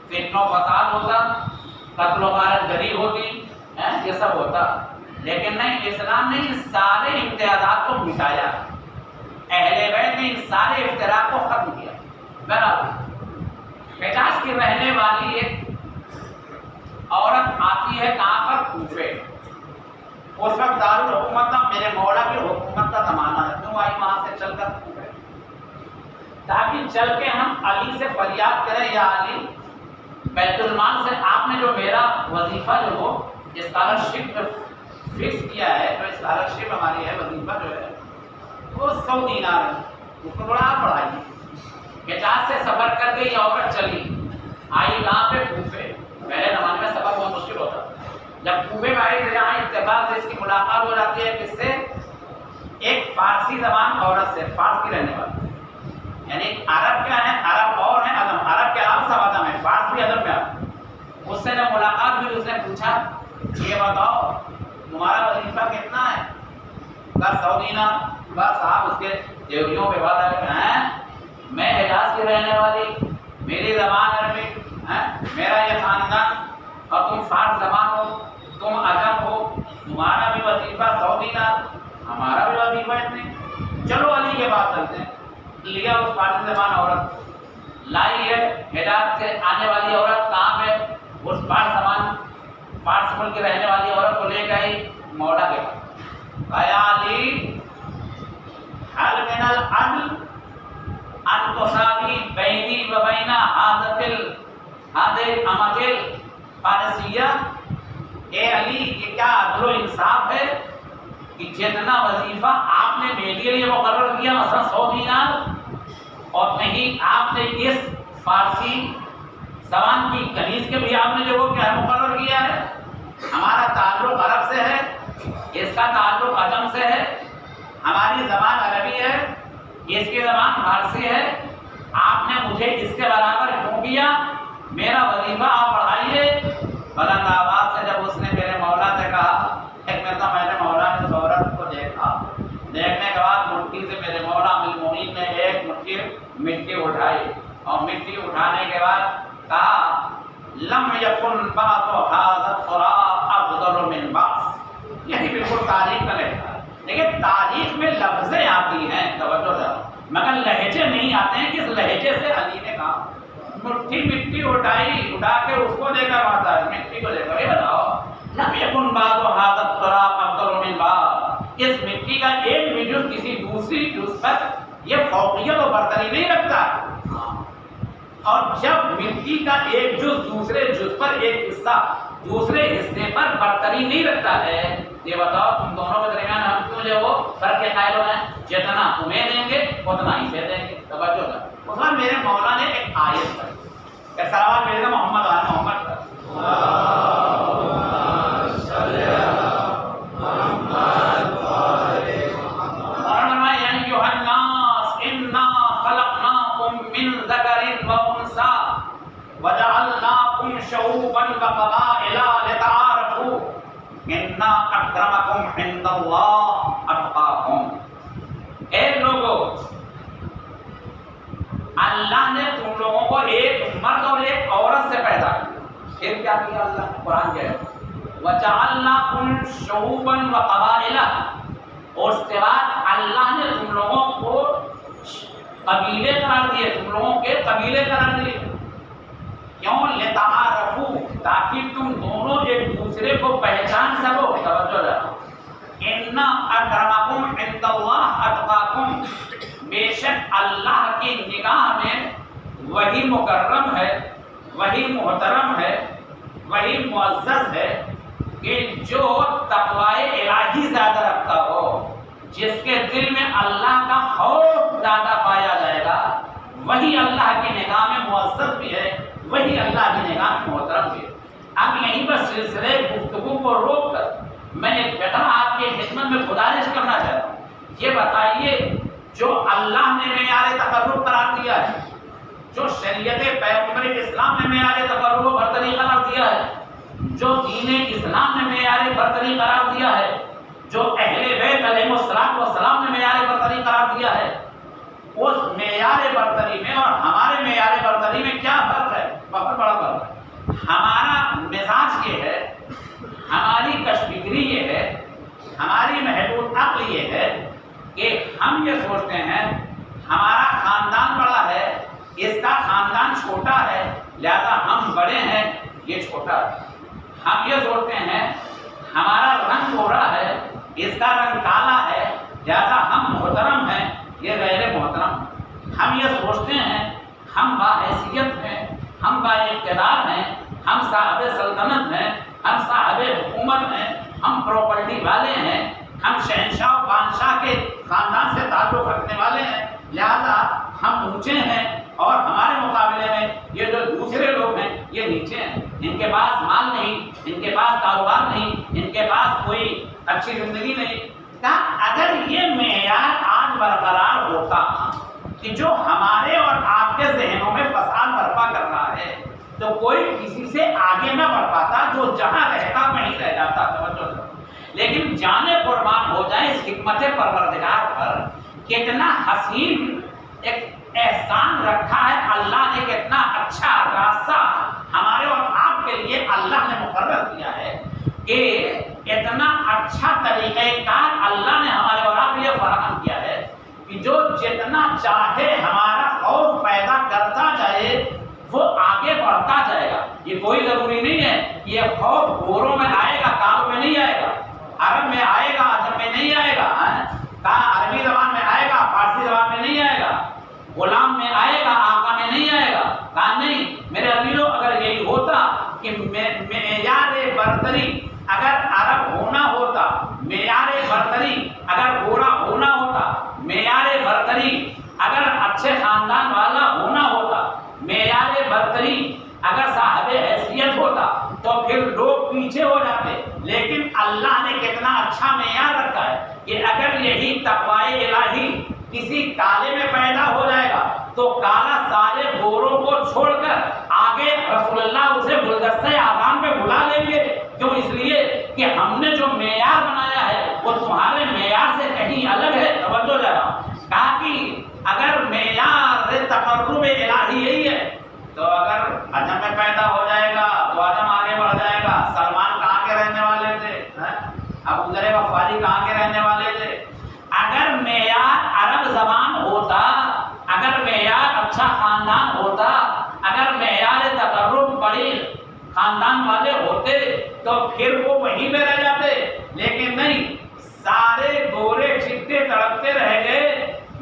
فتنہ و فساد ہوتا، قتل و غارت گری ہوتی، یہ سب ہوتا، لیکن نہیں، اسلام نے ان سارے امتیازات کو مٹایا، اہل بیت نے ان سارے اختراع کو ختم کیا۔ برابر حجاز کی رہنے والی ایک عورت آتی ہے کہاں پر؟ کوفے۔ اس وقت دارالحکومت تھا، میرے مولا کی حکومت کا زمانہ ہے، کیوں آئی وہاں سے چل کر کوفے؟ تاکہ چل کے ہم علی سے فریاد کریں، یا علی بیت المال سے آپ نے جو میرا وظیفہ جو ہو اسکالرشپ فکس کیا ہے، جو اسکالرشپ ہماری ہے، وظیفہ جو ہے وہ 100 دینار ہے، اس کو تھوڑا آپ بڑھائیے۔ حجاز سے سفر کر کے یہ عورت چلی، آئی کہاں پہ؟ کوفے۔ پہلے زمانے میں سفر بہت مشکل ہوتا تھا، جب کوفے میں آئی تو یہاں اتفاق سے اس کی ملاقات ہو جاتی ہے کس سے؟ ایک فارسی زبان عورت سے، فارس کی رہنے والی، یعنی عرب کیا ہے، عرب اور ہیں ادم، عرب کے علاوہ سب ادم ہے، فارس بھی ادم میں آتا۔ اس سے جب ملاقات ہوئی اس نے پوچھا یہ بتاؤ تمہارا وظیفہ کتنا ہے؟ بس 100 دینار۔ بس آپ اس کے دیوریوں پہ بات آئے ہیں، میں حجاز کی رہنے والی، میری زبان عربی ہے، میرا یہ خاندان، اور تم فارس زبان ہو، تم عجم ہو، تمہارا بھی وظیفہ 100 دینار، ہمارا بھی وظیفہ اتنے، چلو علی کے پاس چلتے ہیں۔ لیا اس فارسی زبان عورت لائی ہے، حجاز سے آنے والی عورت کہاں پہ؟ اس فارس زبان فارس ملک کی رہنے والی عورت کو لے گئی مولا کے پاس، کہا علی حل من العدل ان تساوی بینی و بین هذه الامة الفارسیہ، اے علی یہ کیا عدل و انصاف ہے کہ جتنا وظیفہ آپ نے میرے لیے مقرر کیا مثلا 100 دینار، اور نہیں آپ نے اس فارسی زبان کی کنیز کے بھی آپ نے جو وہ کیا مقرر کیا ہے؟ ہمارا تعلق عرب سے ہے، اس کا تعلق عجم سے ہے، ہماری زبان عربی ہے، اس کی زبان فارسی ہے، آپ نے مجھے اس کے برابر کیوں کیا؟ میرا وظیفہ آپ بڑھائیے۔ بلند آواز سے جب اس نے میرے مولا سے کہا، ایک مرتبہ میں نے مولا نے اس عورت کو دیکھا، دیکھنے کے بعد مٹھی سے میرے مولا المومنین نے ایک مٹھی مٹی اٹھائی، اور مٹی اٹھانے کے بعد کہا لم یکن بعد هذا التراب افضل من بعض۔ یہی بالکل تاریخ کا لہجہ ہے، لیکن تاریخ میں لفظیں آتی ہیں، توجہ ذرا، مگر لہجے نہیں آتے ہیں۔ کس لہجے سے علی نے کہا؟ مٹھی مٹی اٹھائی، اٹھا کے اس کو دے کر ماتا ہے، مٹی کو دے کر یہ بتاؤ لم یکن بعد هذا التراب افضل من بعض، اس مٹی کا ایک بھی جز کسی دوسری جز پر یہ فوقیت و برتری نہیں رکھتا، اور جب مٹی کا ایک جز دوسرے جز پر، ایک حصہ دوسرے حصے پر برتری نہیں رکھتا ہے، یہ بتاؤ تم دونوں کے درمیان ہم کیوں جو وہ فرق کے قائل ہو ہیں؟ جتنا تمہیں دیں گے اتنا ہی سے دیں گے۔ توجہ کر، اس وقت میرے مولا نے ایک آیت پڑھی، ایک سلوات میرے محمد آل محمد پر، اور فرمایا یا ایھا الناس انا خلقناکم من ذکر و انثی وجعلناکم شعوبا وقبائل لتعارفوا ان اکرمکم عند اللہ اتقاکم۔ اے لوگوں، اللہ نے تم لوگوں کو ایک مرد اور ایک عورت سے پیدا کیا، پھر کیا کیا اللہ نے؟ قرآن کہہ رہا ہے وَجَعَلْنَاكُمْ شُعُوبًا وَقَبَائِلَ، اور اس کے بعد اللہ نے تم لوگوں کو قبیلے قرار دیے، تم لوگوں کے قبیلے قرار دیے، کیوں؟ لِتَعَارَفُوا، تاکہ تم دونوں ایک دوسرے کو پہچان سکو۔ توجہ ذرا، اِنَّ أَكْرَمَكُمْ عِندَ اللَّهِ أَتْقَاكُمْ، بے شک اللہ کی نگاہ میں وہی مکرم ہے، وہی محترم ہے، وہی معزز ہے کہ جو تقوی الہی زیادہ رکھتا ہو، جس کے دل میں اللہ کا خوف زیادہ پایا جائے گا، وہی اللہ کی نگاہ میں معزز بھی ہے، وہی اللہ کی نگاہ میں محترم بھی ہے۔ اب یہیں پر سلسلے گفتگو کو روک کر میں ایک فقرہ آپ کی خدمت میں گزارش کرنا چاہتا ہوں۔ یہ بتائیے، جو اللہ نے معیار تقرب قرار دیا ہے، جو شریعت پیغمبر اسلام نے معیار تقرب و برتری قرار دیا ہے، جو دین اسلام نے معیار برتری قرار دیا ہے، جو اہل بیت علیہ السلام نے معیار برتری قرار دیا ہے، اس معیار برتری میں اور ہمارے معیار برتری میں کیا فرق ہے؟ بہت بڑا فرق ہے۔ ہمارا مزاج یہ ہے، ہماری کشفکری یہ ہے، ہماری محدود عقل یہ ہے کہ ہم یہ سوچتے ہیں ہمارا خاندان بڑا ہے، اس کا خاندان چھوٹا ہے، لہذا ہم بڑے ہیں، یہ چھوٹا ہے۔ ہم یہ سوچتے ہیں ہمارا رنگ گورا ہے، اس کا رنگ کالا ہے، لہذا ہم محترم ہیں، یہ غیر محترم۔ ہم یہ سوچتے ہیں ہم باحیثیت ہیں، ہم ہم با اقتدار ہیں، ہم صاحب سلطنت ہیں، ہم صاحب حکومت ہیں، ہم پراپرٹی والے ہیں، ہم شہنشاہ و بادشاہ کے خاندان سے تعلق رکھنے والے ہیں، لہذا ہم اونچے ہیں اور ہمارے مقابلے میں یہ جو دوسرے لوگ ہیں یہ نیچے ہیں، ان کے پاس مال نہیں، ان کے پاس کاروبار نہیں، ان کے پاس کوئی اچھی زندگی نہیں۔ کہا اگر یہ معیار آج برقرار ہوتا کہ جو ہمارے اور آپ کے ذہنوں میں فساد برپا کر رہا ہے تو کوئی کسی سے آگے نہ بڑھ پاتا، جو جہاں رہتا وہیں رہ جاتا۔ توجہ کرو، لیکن جانے قربان ہو جائے اس حکمت پروردگار پر، کتنا حسین ایک احسان رکھا ہے اللہ نے، کتنا اچھا راستہ ہمارے اور آپ کے لیے اللہ نے مقرر کیا ہے کہ اتنا اچھا طریقہ کار اللہ نے ہمارے اور آپ کے لیے فراہم کیا ہے کہ جو جتنا چاہے ہمارا خوف پیدا کرتا جائے وہ آگے بڑھتا جائے گا۔ یہ کوئی ضروری نہیں ہے کہ یہ خوف گوروں میں آئے گا، کالوں میں نہیں آئے گا، عرب میں آئے گا، عجم میں نہیں آئے گا، کہاں عربی زبان میں آئے گا، فارسی زبان میں نہیں آئے گا، غلام میں آئے گا، آقا میں نہیں آئے گا۔ کہا نہیں میرے عزیزو، اگر یہی ہوتا کہ معیار برتری اگر عرب ہونا ہوتا، معیار برتری اگر گورا ہونا ہوتا، معیار برتری اگر اچھے خاندان والا ہونا ہوتا، معیار برتری اگر صاحب حیثیت ہوتا تو پھر لوگ پیچھے ہو جاتے، لیکن اللہ نے کتنا اچھا معیار رکھا ہے کہ اگر یہی تقوی الہی کسی کالے میں پیدا ہو جائے گا تو کالا سارے گوروں کو چھوڑ کر آگے رسول اللہ اسے گلدستہ اعظم پہ بلا لیں گے۔ کیوں؟ اس لیے کہ ہم نے جو معیار بنایا ہے وہ تمہارے معیار سے کہیں الگ ہے۔ توجہ ذرا، کہا کہ اگر معیار تقرب الہی یہی ہے تو اگر عجم میں پیدا ہو جائے گا تو عجم آگے بڑھ جائے گا۔ سلمان کہاں کے رہنے والے تھے؟ ابو ذر غفاری کہاں کے رہنے والے تھے؟ اگر معیار عرب زبان ہوتا، اگر معیار اچھا خاندان ہوتا، اگر معیار تقرب بڑی خاندان والے ہوتے تو پھر وہ وہیں پہ رہ جاتے، لیکن نہیں، سارے گورے چھٹے تڑپتے رہ گئے۔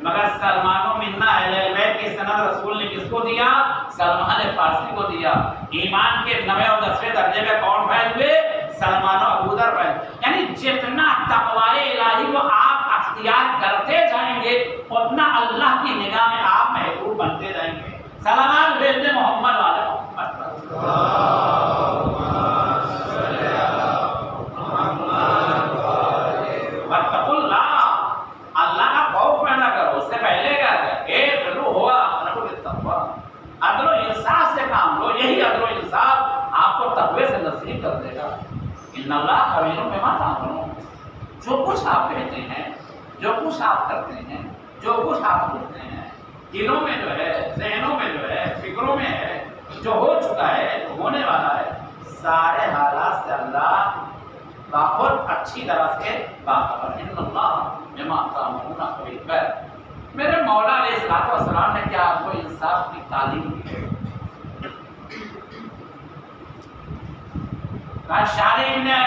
مگر سلمان و منا اہل بیت کی سند رسول نے کس کو دیا؟ سلمان فارسی کو دیا۔ ایمان کے 9ویں اور 10ویں درجے میں کون فائز ہوئے؟ سلمان و ابو ذر فائز۔ یعنی جتنا تقوی الہی کو آپ اختیار کرتے جائیں گے اتنا اللہ کی نگاہ میں آپ محبوب بنتے جائیں گے۔ سلام بھیجتے محمد والے محمد واتقوا اللہ، اللہ کا خوف پیدا کرو۔ اس سے پہلے کیا ہے؟ عدل و انصاف سے کام لو، یہی عدل و انصاف آپ کو تقوی سے نصیب کر دے گا۔ ان اللہ خبیر بما تعملون، جو کچھ آپ کہتے ہیں، جو کچھ آپ کرتے ہیں، جو کچھ آپ سوچتے ہیں، دلوں میں جو ہے، ذہنوں میں جو ہے، فکروں میں ہے، جو ہو چکا ہے، جو ہونے والا ہے، سارے حالات سے اللہ بہت اچھی طرح سے باخبر ہے۔ ان اللہ بما تعملون خبیر۔ میرے مولا علیہ الصلوۃ والسلام نے کیا آپ کو انصاف کی تعلیم دی؟ شارح نے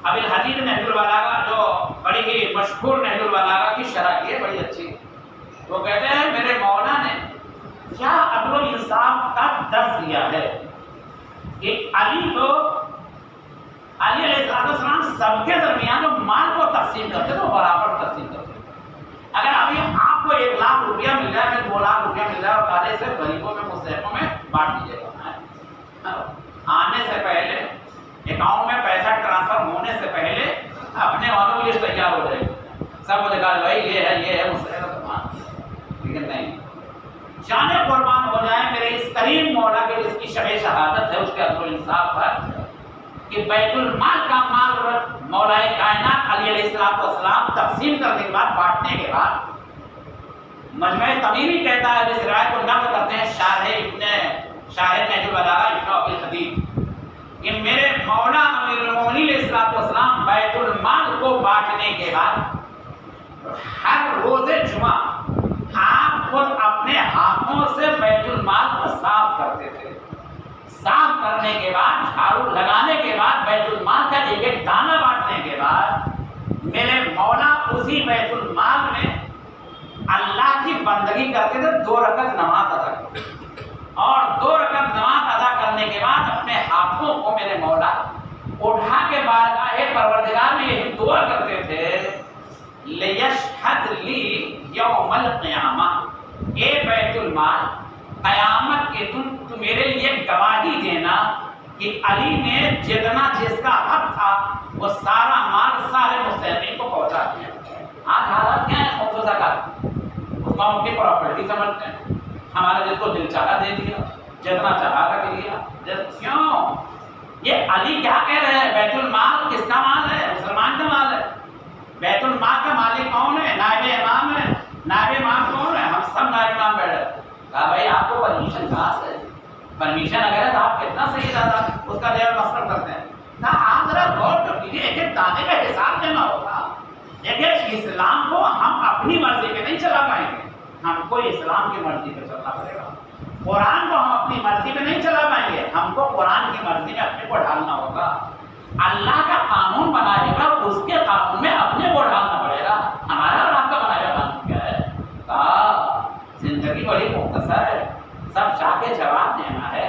ابی الحدید نہج البلاغہ، جو بڑی ہی مشہور نہج البلاغہ کی شرح کی ہے، بڑی اچھی، وہ کہتے ہیں میرے مولا نے کیا عدل و انصاف کا درس دیا ہے کہ علی علیہ السلام سب کے درمیان جو مال کو تقسیم کرتے تو برابر تقسیم کرتے۔ اگر ابھی آپ کو 1 لاکھ روپیہ مل جائے، میں 2 لاکھ روپیہ مل جائے اور کالے سے غریبوں میں مستحقوں میں بانٹ دیجیے گا، آنے سے پہلے اکاؤنٹ میں پیسہ ٹرانسفر ہونے سے پہلے اپنے والوں کی لسٹ تیار ہو جائے گی، سب کو دکھا بھائی یہ ہے مستحق سامان، لیکن نہیں، جانے قربان ہو جائے میرے اس کریم مولا کے جس کی شب شہادت ہے اس کے عدل و انصاف پر کہ بیت المال کا مال مولا کائنات علی علیہ السلام تقسیم کرنے کے بعد، بانٹنے کے بعد، مجمع تمیمی کہتا ہے، جس روایت کو نقل کرتے ہیں شارح نہج البلاغہ ابن ابی الحدید، کہ میرے مولا امیر المومنین علیہ السلام بیت المال کو بانٹنے کے بعد ہر روز جمعہ آپ خود اپنے ہاتھوں سے بیت المال کو صاف کرتے تھے۔ صاف کرنے کے بعد، جھاڑو لگانے کے بعد، بیت المال کا ایک ایک دانہ بانٹنے کے بعد میرے مولا اسی بیت المال میں اللہ کی بندگی کرتے تھے، 2 رکعت نماز ادا کرتے۔ اور 2 رکعت نماز ادا کرنے کے بعد اپنے ہاتھوں کو میرے مولا اٹھا کے بارگاہ پروردگار میں یہی دعا کرتے تھے لیشہد لی یوم القیامہ، اے بیت المال قیامت کے دن تو میرے لیے گواہی دینا کہ علی نے جتنا جس کا حق تھا وہ سارا مال سارے مستحقین کو پہنچا دیا۔ آج حالت کیا ہے؟ خود زکات اس کو اپنی پراپرٹی سمجھتے ہیں، ہمارا جس کو دل چاہا دے دیا، جتنا چاہا رکھ لیا۔ کیوں؟ یہ علی کیا کہہ رہے ہیں؟ بیت المال کس کا مال ہے؟ مسلمان کا مال ہے۔ بیت المال کا مالک کون ہے؟ نائب امام ہے۔ نائب امام کون ہے؟ ہم سب نائب امام بیٹھے۔ کہا بھائی آپ کو پرمیشن کہاں سے؟ پرمیشن اگر ہے تو آپ کتنا صحیح دادا اس کا دیور مسئلہ کرتے ہیں۔ کہا آپ ذرا غور کر لیجیے، ایک ایک دانے کا حساب دینا ہوگا۔ دیکھیں اسلام کو ہم اپنی مرضی پہ نہیں چلا پائیں گے، ہم کو اسلام کی مرضی پہ چلنا پڑے گا۔ قرآن کو ہم اپنی مرضی پہ نہیں چلا پائیں گے، ہم کو قرآن کی مرضی میں اپنے کو ڈھالنا ہوگا۔ اللہ کا قانون بنائے گا، اس کے قانون میں اپنے کو ڈھالنا پڑے گا۔ ہمارا اور آپ کا بنایا قانون کیا ہے؟ کہا زندگی بڑی مختصر ہے، سب چاہ کے جواب دینا ہے۔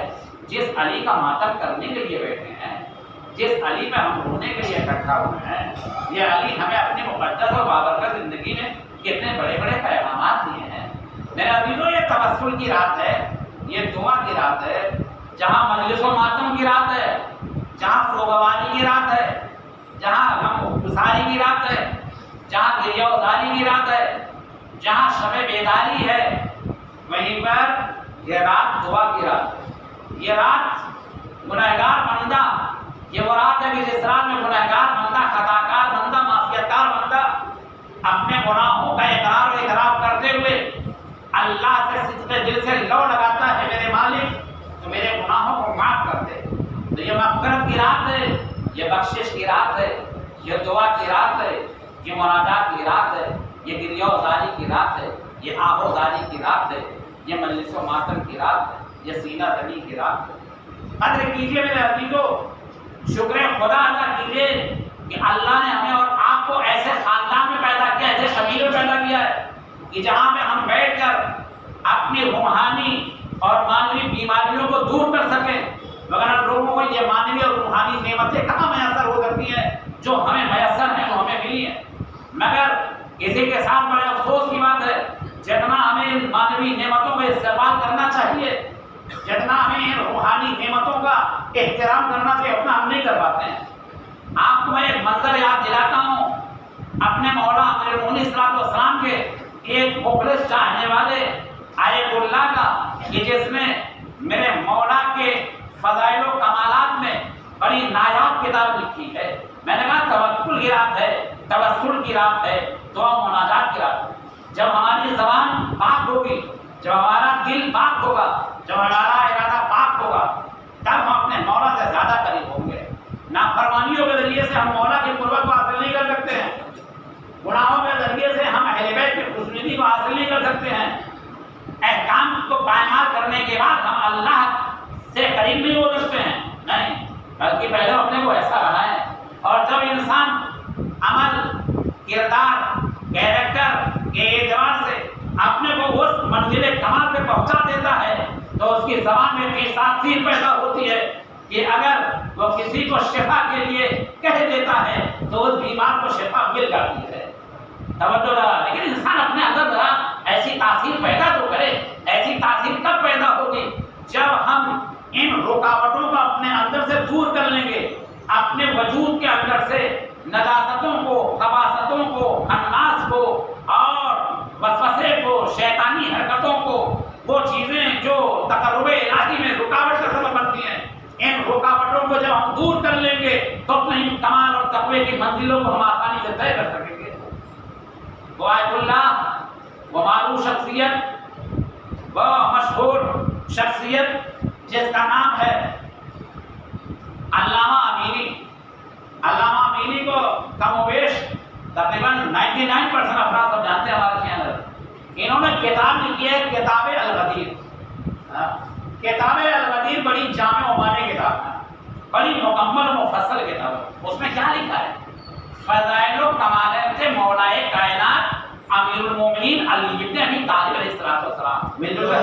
جس علی کا ماتم کرنے کے لیے بیٹھے ہیں، جس علی پہ ہم رونے کے لیے اکٹھا ہوئے ہیں، یہ علی ہمیں اپنی مقدس اور بابرکت زندگی میں کتنے بڑے بڑے پیغامات دیے ہیں۔ میرے عزیزوں، یہ توسل کی رات ہے، یہ دعا کی رات ہے، جہاں مجلس و ماتم کی رات ہے، جہاں سوگواری کی رات ہے، جہاں غم گساری کی رات ہے، جہاں گریہ ازاری کی رات ہے، جہاں شب بیداری ہے، وہیں پر یہ رات دعا کی رات ہے۔ یہ رات گنہگار بندہ، یہ وہ رات ہے کہ جس رات میں گنہگار بندہ، خطاکار بندہ، معصیتکار بندہ اپنے گناہوں کا اقرار و اعتراف کرتے ہوئے اللہ سے سچے دل سے لو لگاتا ہے، میرے مالک تو میرے گناہوں کو معاف کر دے۔ تو یہ مغفرت کی رات ہے، یہ بخشش کی رات ہے، یہ دعا کی رات ہے، یہ مناجات کی رات ہے، یہ گریہ ازاری کی رات ہے، یہ آہ و زاری کی رات ہے، یہ مجلس و ماتم کی رات ہے، یہ سینہ زنی کی رات ہے۔ قدر کیجیے میرے عزیزو، شکر خدا ادا کیجیے کہ اللہ نے ہمیں اور آپ کو ایسے خاندان میں پیدا کیا، ایسے قبیلے میں پیدا کیا ہے کہ جہاں پہ ہم بیٹھ کر اپنی روحانی اور مانوی بیماریوں کو دور کر سکیں، مگر لوگوں کو یہ مانوی اور روحانی نعمتیں کہاں میسر ہو سکتی ہیں جو ہمیں میسر ہیں، جو ہمیں ملی ہیں۔ مگر اسی کے ساتھ بڑے افسوس کی بات ہے، جتنا ہمیں ان مانوی نعمتوں کا استعمال کرنا چاہیے، جتنا ہمیں ان روحانی نعمتوں کا احترام کرنا چاہیے، اتنا ہم نہیں کر پاتے ہیں۔ آپ کو میں ایک منظر یاد دلاتا ہوں اپنے مولا امیر المومنین صلی اللہ علیہ وسلم کے ایک مخلص چاہنے والے آیت اللہ کا، کہ جس نے میرے مولا کے فضائل و کمالات میں بڑی نایاب کتاب لکھی ہے۔ میں نے کہا توکل کی رات ہے، توسل کی رات ہے، دعا و مناجات کی رات ہے۔ جب ہماری زبان پاک ہوگی، جب ہمارا دل پاک ہوگا، جب ہمارا ارادہ پاک ہوگا، تب ہم اپنے مولا سے زیادہ قریب ہوں گے۔ نافرمانیوں کے ذریعے سے ہم مولا کی قربت کو حاصل نہیں کر سکتے ہیں، گناہوں کے ذریعے سے ہم اہل بیت کی خوشنودی کو حاصل نہیں کر سکتے ہیں۔ احکام کو پائمال کرنے کے بعد ہم اللہ سے قریب نہیں ہو سکتے ہیں، نہیں، بلکہ پہلے اپنے کو ایسا بنائیں۔ اور جب انسان عمل، کردار، کیریکٹر کے اعتبار سے اپنے کو اس منزل کمال پہ پہنچا دیتا ہے تو اس کی زبان میں ایک تاثیر پیدا ہوتی ہے کہ اگر وہ کسی کو شفا کے لیے کہہ دیتا ہے تو اس بیمار کو شفا مل جاتی ہے۔ توجہ لگا، لیکن انسان اپنے اندر ذرا ایسی تاثیر پیدا تو کرے۔ ایسی تاثیر کب پیدا ہوگی؟ جب ہم ان رکاوٹوں کو اپنے اندر سے دور کر لیں گے، اپنے وجود کے اندر سے نجاستوں کو، خباثتوں کو، خناس کو اور وسوسے کو، شیطانی حرکتوں کو، وہ چیزیں جو تقرب الہی میں رکاوٹ کا سبب بنتی ہیں، ان رکاوٹوں کو جب ہم دور کر لیں گے تو اپنے کمال اور تقوی کی منزلوں کو ہم آسانی سے طے کر سکیں گے۔ وہ آیت اللہ، وہ معروف شخصیت، وہ مشہور شخصیت جس کا نام ہے علامہ امینی۔ علامہ امینی کو کم و بیش تقریباً 99% افراد سب جانتے ہیں ہمارے کے اندر۔ انہوں نے کتاب لکھی ہے کتاب الغدیر۔ کتاب الغدیر بڑی جامع و مانع کتاب ہے، بڑی مکمل و مفصل کتاب ہے۔ اس میں کیا لکھا ہے؟ فضائل و کمالات مولائے کائنات امیر المومنین علی ابن ابی طالب علیہ السلام۔ مل جل کر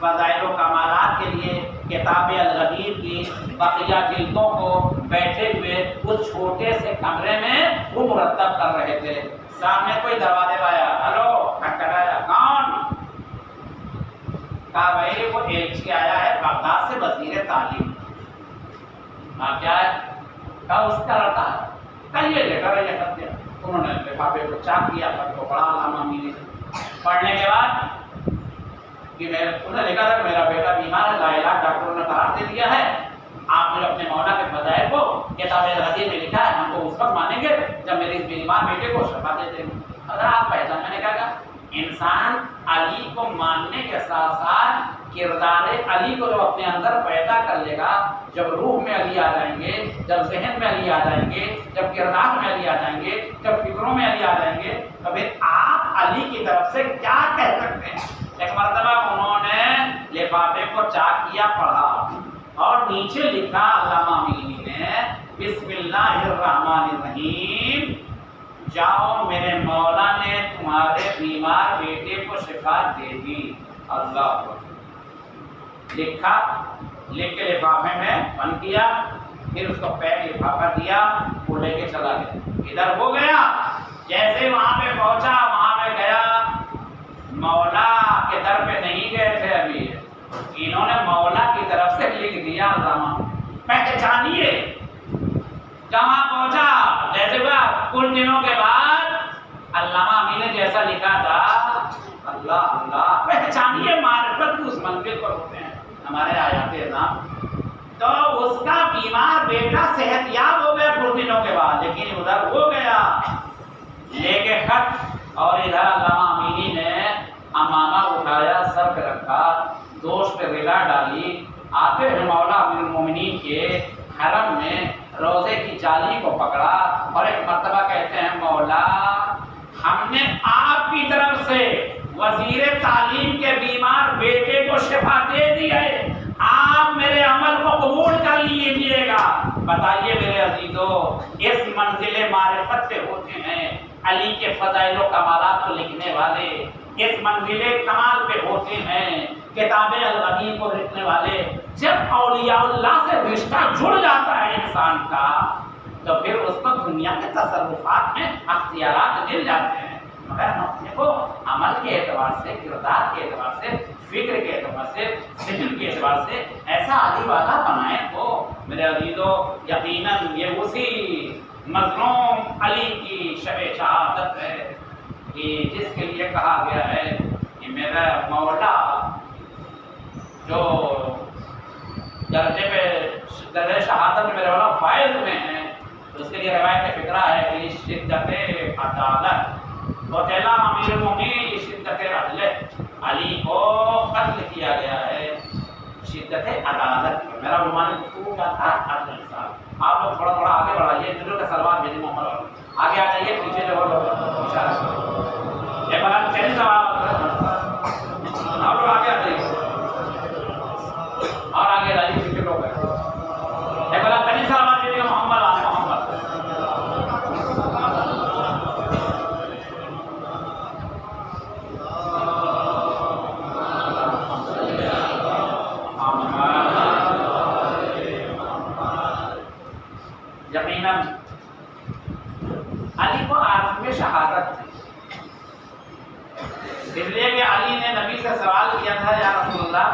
فضائل و کمالات کے لیے کتاب الغدیر کی بقیہ جلدوں کو بیٹھے ہوئے اس چھوٹے سے کمرے میں وہ مرتب کر رہے تھے. سامنے کوئی دروازے پہ آیا, ہلو کھٹکھٹایا, کون؟ کہا بھائی وہ ایلچی آیا ہے بغداد سے, وزیر تعلیم. ہاں کیا ہے؟ کہا اس کا لڑکا ہے. کل یہ لیٹر ہے, یہ خط دیا. انہوں نے لفافے کو چاک کیا, خط کو پڑھا علامہ امیری نے. پڑھنے کے بعد کہ انہوں نے لکھا تھا کہ میرا بیٹا بیمار ہے, لا علاج ڈاکٹروں نے قرار دے دیا ہے, آپ مجھے اپنے مولا کے فضائل کو کتاب الغدیر میں لکھا ہے, ہم کو اس وقت مانیں گے جب میرے اس بیمار بیٹے کو شفا دے دیں گے. اگر آپ پہچان, میں نے کہا انسان علی کو ماننے کے ساتھ ساتھ کردار علی کو جب اپنے اندر پیدا کر لے گا, جب روح میں علی آ جائیں گے, جب ذہن میں علی آ جائیں گے, جب کردار میں علی آ جائیں گے, جب فکروں میں علی آ جائیں گے, تو پھر آپ علی کی طرف سے کیا کہہ سکتے ہیں. ایک مرتبہ انہوں نے لفافے کو چاک کیا, پڑھا اور نیچے لکھا علامہ امیری نے, بسم اللہ الرحمن الرحیم, جاؤ میرے مولا نے تمہارے بیمار بیٹے کو شفا دے دی. اللہ لکھا, لکھ کے لفافے میں بند کیا, پھر اس کو پیک لفافہ دیا, وہ لے کے چلا گیا. ادھر ہو گیا, جیسے وہاں پہ پہنچا, وہاں پہ گیا, مولا کے در پہ نہیں گئے تھے ابھی, انہوں نے مولا کی طرف سے لکھ دیا علامہ پہچانیے. جہاں پہنچا, جیسے وہ کچھ دنوں کے بعد علامہ امی نے جیسا لکھا تھا, اللہ اللہ, پہچانیے معرفت کی اس منزل پر ہوتے ہیں ہمارے آیات نظام. تو اس کا بیمار بیٹا صحت یاب ہو گیا کچھ دنوں کے بعد, لیکن ادھر ہو گیا لے کے خط, اور ادھر علامہ امینی نے امامہ اٹھایا, سر پہ رکھا, دوش پہ رلا ڈالی, آتے ہوئے مولا امیر المومنین کے حرم میں روزے کی جالی کو پکڑا, اور ایک مرتبہ کہتے ہیں مولا ہم نے آپ کی طرف سے وزیر تعلیم کے بیمار بیٹے کو شفا دے دی ہے, آپ میرے عمل کو قبول کر لیجیے گا. بتائیے میرے عزیزو, اس منزل معرفت پہ ہوتے ہیں علی کے فضائل و کمالات کو لکھنے والے, اس منزل کمال پہ ہوتے ہیں کتاب الغدیر کو لکھنے والے. جب اولیاء اللہ سے رشتہ جڑ جاتا ہے انسان کا, تو پھر اس کو دنیا کے تصرفات میں اختیارات مل جاتے ہیں. مگر ہم اپنے کو عمل کے اعتبار سے, کردار کے اعتبار سے, فکر کے اعتبار سے, ذہن کے اعتبار سے ایسا علی والا بنائیں تو میرے عزیزو یقیناً یہ اسی مظلوم علی کی شب شہادت ہے کہ جس کے لیے کہا گیا ہے کہ میرا مولا جو درجے شہادت میں میرے والا فائز ہوئے ہیں, تو اس کے لیے روایت فکرہ ہے کہ شدت عدالت وطلا امیر المومنین شدت عدل, علی کو قتل کیا گیا ہے شدت عدالت. میرا رومانی گفتگو کیا تھا, عدل انصاف. آپ لوگ تھوڑا تھوڑا آگے بڑھائیے, دلوں کا سلوات بھیجیں محمد والوں, آگے آ جائیے, پیچھے جو یہ بنا چلیے سوال, آپ لوگ آگے آ جائیے اور آگے جائیے, پیچھے لوگ ہیں, یہ بنا چلیے سلوات بھیجیں محمد والے محمد. یقیناً علی کو آرزو شہادت تھی, اس لیے کہ علی نے نبی سے سوال کیا تھا, یا رسول اللہ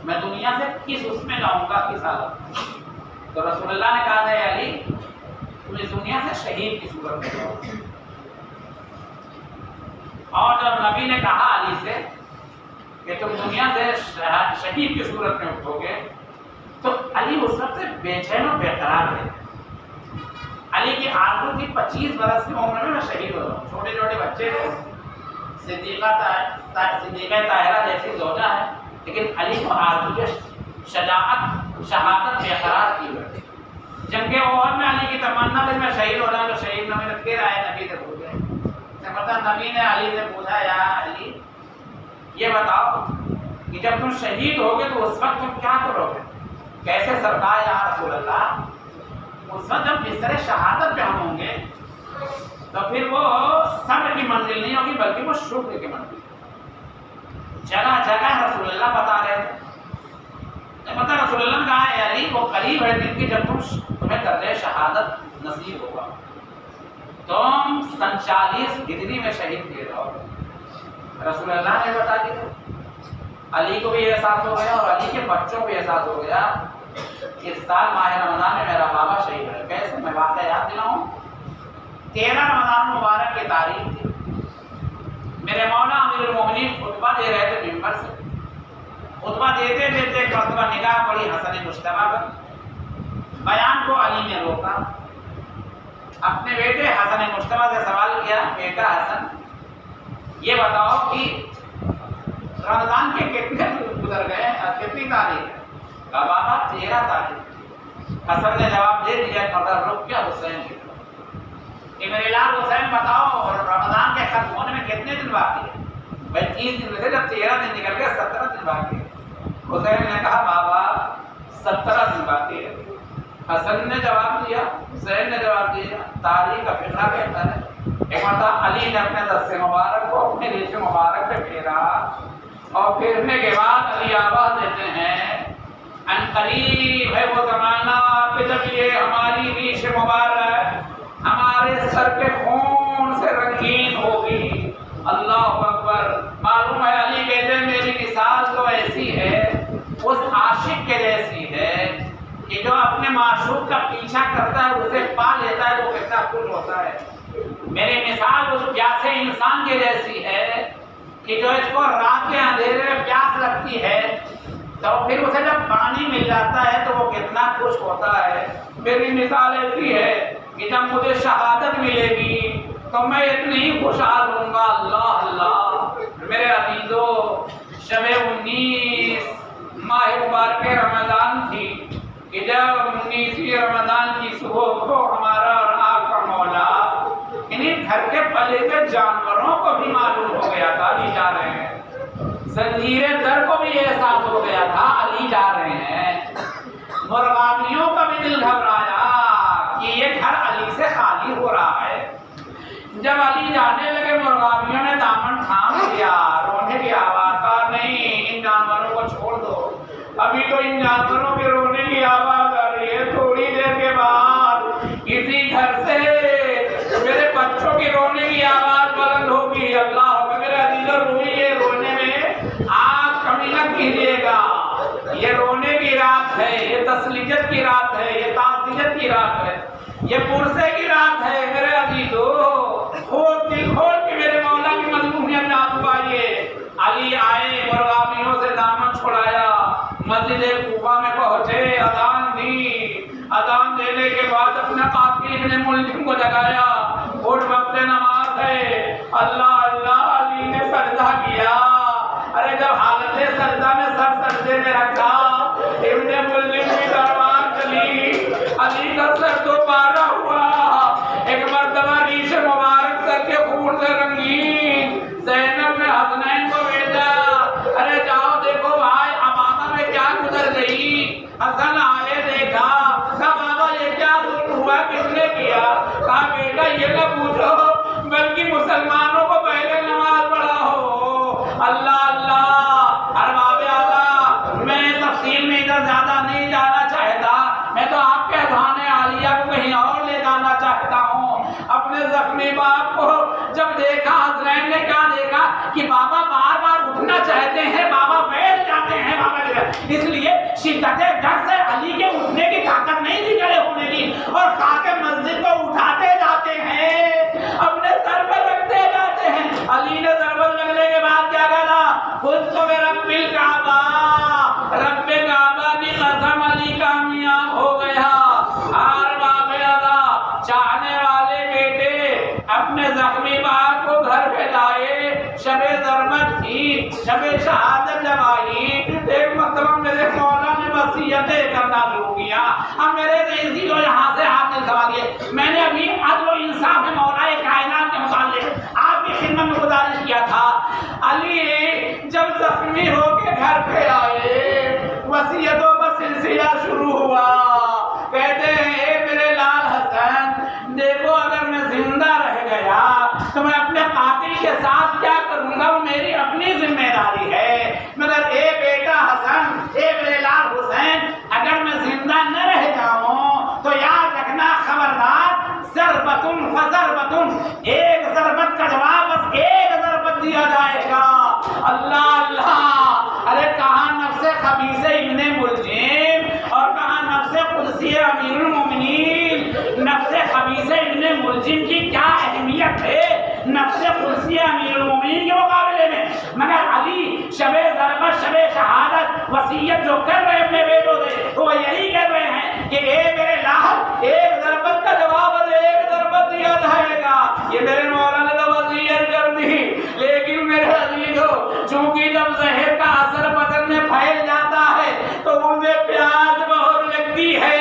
میں دنیا سے کس اس میں لاؤں گا, کس حالت. تو رسول اللہ نے کہا تھا علی تم اس دنیا سے شہید کی صورت میں لاؤ. اور جب نبی نے کہا علی سے کہ تم دنیا سے شہید کی صورت میں اٹھو گے, تو علی اس وقت سے بے چین و بے قرار رہے. علی کی آرزو تھی 25 برس کی عمر میں شہید ہو جاؤں. چھوٹے چھوٹے بچے تھے, صدیقہ طاہرہ جیسی زوجہ ہے, لیکن علی کو آرزو شجاعت شہادت بے قرار کی ہوئی. جنگ احد میں علی کی تمنا تھی میں شہید ہو جاؤں, تو شہید نہ میرے پھر آئے نبی سے پوچھ گئے. مطلب نبی نے علی سے پوچھا, یا علی یہ بتاؤ کہ جب تم شہید ہوگے تو اس وقت تم کیا کرو گے, کیسے سرکار یا رسول اللہ. اس وقت جب بستر شہادت پہ ہم ہوں گے تو پھر وہ صبر کی منزل نہیں ہوگی بلکہ وہ شکر کی منزل. جگہ جگہ رسول اللہ بتا رہے تھے. مطلب رسول اللہ نے کہا اے علی وہ قریب ہے دن کی جب تمہیں درجہ شہادت نصیب ہوگا. تم 47 ہجری میں شہید کیے جاؤ. رسول اللہ نے بتا دیا. علی کو بھی احساس ہو گیا اور علی کے بچوں کو بھی احساس ہو گیا کہ اس سال ماہ رمضان میں میرا بابا شہید ہے. کیسے؟ میں واقعہ یاد دلاؤں. 13 رمضان مبارک کی تاریخ تھی. میرے مولا امیر المومنین خطبہ دے رہے تھے ممبر سے. خطبہ دیتے دیتے ایک مرتبہ نگاہ پڑی حسن مجتبیٰ پر. بیان کو علی نے روکا. اپنے بیٹے حسن مجتبیٰ سے سوال کیا بیٹا حسن یہ بتاؤ کہ رمضان کے کتنے گزر گئے کتنی تاریخ ہے؟ کہا بابا 13 تاریخ. حسن نے جواب دے دیا مگر رک کیا حسین کی کہ میرے لال حسین بتاؤ رمضان کے ختم ہونے میں کتنے دن باقی ہے؟ بھائی 30 دن میں سے جب 13 دن نکل گئے 17 دن باقی ہے. حسین نے کہا بابا 17 دن باقی ہے. حسن نے جواب دیا حسین نے جواب دیا تاریخ کا فقہ کہتا ہے. ایک مرتبہ علی نے اپنے دست مبارک کو اپنے ریش مبارک پہ پھیرا اور پھیرنے کے بعد علی آواز دیتے ہیں ان قریب ہے وہ زمانہ کہ جب یہ ہماری ریش مبارک ہمارے سر کے خون سے رنگین ہوگی. اللہ اکبر. معلوم ہے علی کہتے ہیں میری مثال تو ایسی ہے اس عاشق کے جیسی ہے کہ جو اپنے معشوق کا پیچھا کرتا ہے اسے پا لیتا ہے وہ کتنا خوش ہوتا ہے. میری مثال اس پیاسے انسان کے جیسی ہے کہ جو اس کو رات کے اندھیرے میں پیاس لگتی ہے تو پھر اسے جب پانی مل جاتا ہے تو وہ کتنا خوش ہوتا ہے. میری مثال ایسی ہے کہ جب مجھے شہادت ملے گی تو میں اتنی ہی خوشحال ہوں گا. اللہ اللہ. میرے عزیزو شب 19 ماہ مبارک رمضان تھی کہ جب 19ویں رمضان کی صبح کو ہمارا اور آپ کا مولا انہیں گھر کے پلے کے جانوروں کو بھی معلوم ہو گیا تھا علی جا رہے ہیں. زنجیر در کو بھی احساس ہو گیا تھا علی جا رہے ہیں. مرغابیوں کا بھی دل گھبرایا کہ یہ گھر علی سے خالی ہو رہا ہے. جب علی جانے لگے مرغابیوں نے دامن تھام لیا. رونے کی آواز آ نہیں ان جانوروں کو چھوڑ دو. ابھی تو ان جانوروں کے رونے کی آواز آ رہی ہے. تھوڑی دیر کے بعد کسی گھر سے میرے بچوں کی رونے کی آواز بلند ہوگی. اللہ میرے عزیزو روئیے. رونے میں آپ کمی نہ کیجیے گا. یہ رونے کی رات ہے. یہ تسلیت کی رات ہے. یہ تعزیت کی رات ہے. یہ پرسے کی رات ہے. میرے عزیزو دل کھول کے میرے مولا کی مظلومیت یاد پائیے. علی آئے مرغابیوں سے دامن چھڑایا. مسجد کوفہ میں پہنچے. اذان دی. اذان دینے کے بعد اپنے قافلے ابن ملجم کو جگایا. اٹھ وقت نماز ہے. اللہ اللہ. علی نے سجدہ کیا. ارے جب حالت سجدہ میں سر سجدے میں رکھا ابن ملجم کی تلوار چلی. علی کا سر دوبارہ ہوا. ایک مرتبہ ریش مبارک سر کے خون سے رنگین. زینب نے حسنین کو بھیجا. ارے جاؤ دیکھو بھائی امامہ میں کیا گزر گئی. حسن آئے دیکھا. کہا بابا یہ کیا ہوا کس نے کیا؟ کہا بیٹا یہ نہ پوچھو بلکہ مسلمانوں کو پہلے نماز پڑھاؤ. اللہ اللہ. ارباب اعلیٰ میں تفصیل میں ادھر زیادہ نہیں جانا چاہتا. میں تو آپ کے اذان عالیہ کو کہیں اور لے جانا چاہتا ہوں. اپنے زخمی باپ کو جب دیکھا حسنین نے کیا دیکھا کہ بابا بار بار اٹھنا چاہتے ہیں. بابا بیٹھ جاتے ہیں. بابا اس لیے شدت ڈر سے علی کے اٹھنے کی طاقت نہیں تھی کھڑے ہونے کی اور کھا کے مسجد کو اٹھاتے جاتے ہیں. اپنے سر پر رکھتے جاتے ہیں. علی نے ضربت لگنے کے بعد کیا کہا؟ خود کو رب الکعبہ. رب کعبہ کی قسم علی کامیاب ہو گیا. ارباب اعلیٰ چاہنے والے بیٹے اپنے زخمی باپ کو گھر پہ لائے. شب ضربت تھی. شب شہادت جب آئی ایک مرتبہ میرے مولا نے وصیتیں کرنا شروع کیا. اب میرے عزیزو یہاں سے ہاتھ نہیں سوالے. میں نے ابھی عدل و انصاف مولا کائنات کے متعلق آپ کی خدمت میں گزارش کیا تھا. علی جب زخمی ہو کے گھر پہ آئے وصیتوں کا سلسلہ شروع ہوا. کہتے ہیں اے میرے لال حسن دیکھو اگر میں زندہ رہ گیا تو میں اپنے قاتل بیٹی کے ساتھ کیا کروں گا وہ میری اپنی ذمہ داری ہے، مگر اے بیٹا حسن، اے میرے لال حسین، اگر میں زندہ نہ رہ جاؤں تو یاد رکھنا خبردار، ضربتن فضربتن، ایک ضربت کا جواب بس ایک ضربت دیا جائے گا۔ اللہ اللہ، ارے کہاں نفس خبیث ابن ملجم اور کہاں نفس قدسی امیر المومنین۔ نفس خبیث ابن ملجم کی کیا اہمیت ہے نفس قدسی امیر المومنین کے مقابلے میں، مگر علی شب ضربت شب شہادت وصیت جو کر رہے اپنے بیٹوں سے تو وہ یہی کہہ رہے ہیں کہ اے میرے لاحق، ایک ضربت کا جواب ایک ضربت دیا جائے گا۔ یہ میرے مولا نے تو وصیت کر دی، لیکن میرے عزیزو چونکہ جب زہر کا اثر بدن میں پھیل جاتا ہے تو مجھے پیاس بہت لگتی ہے،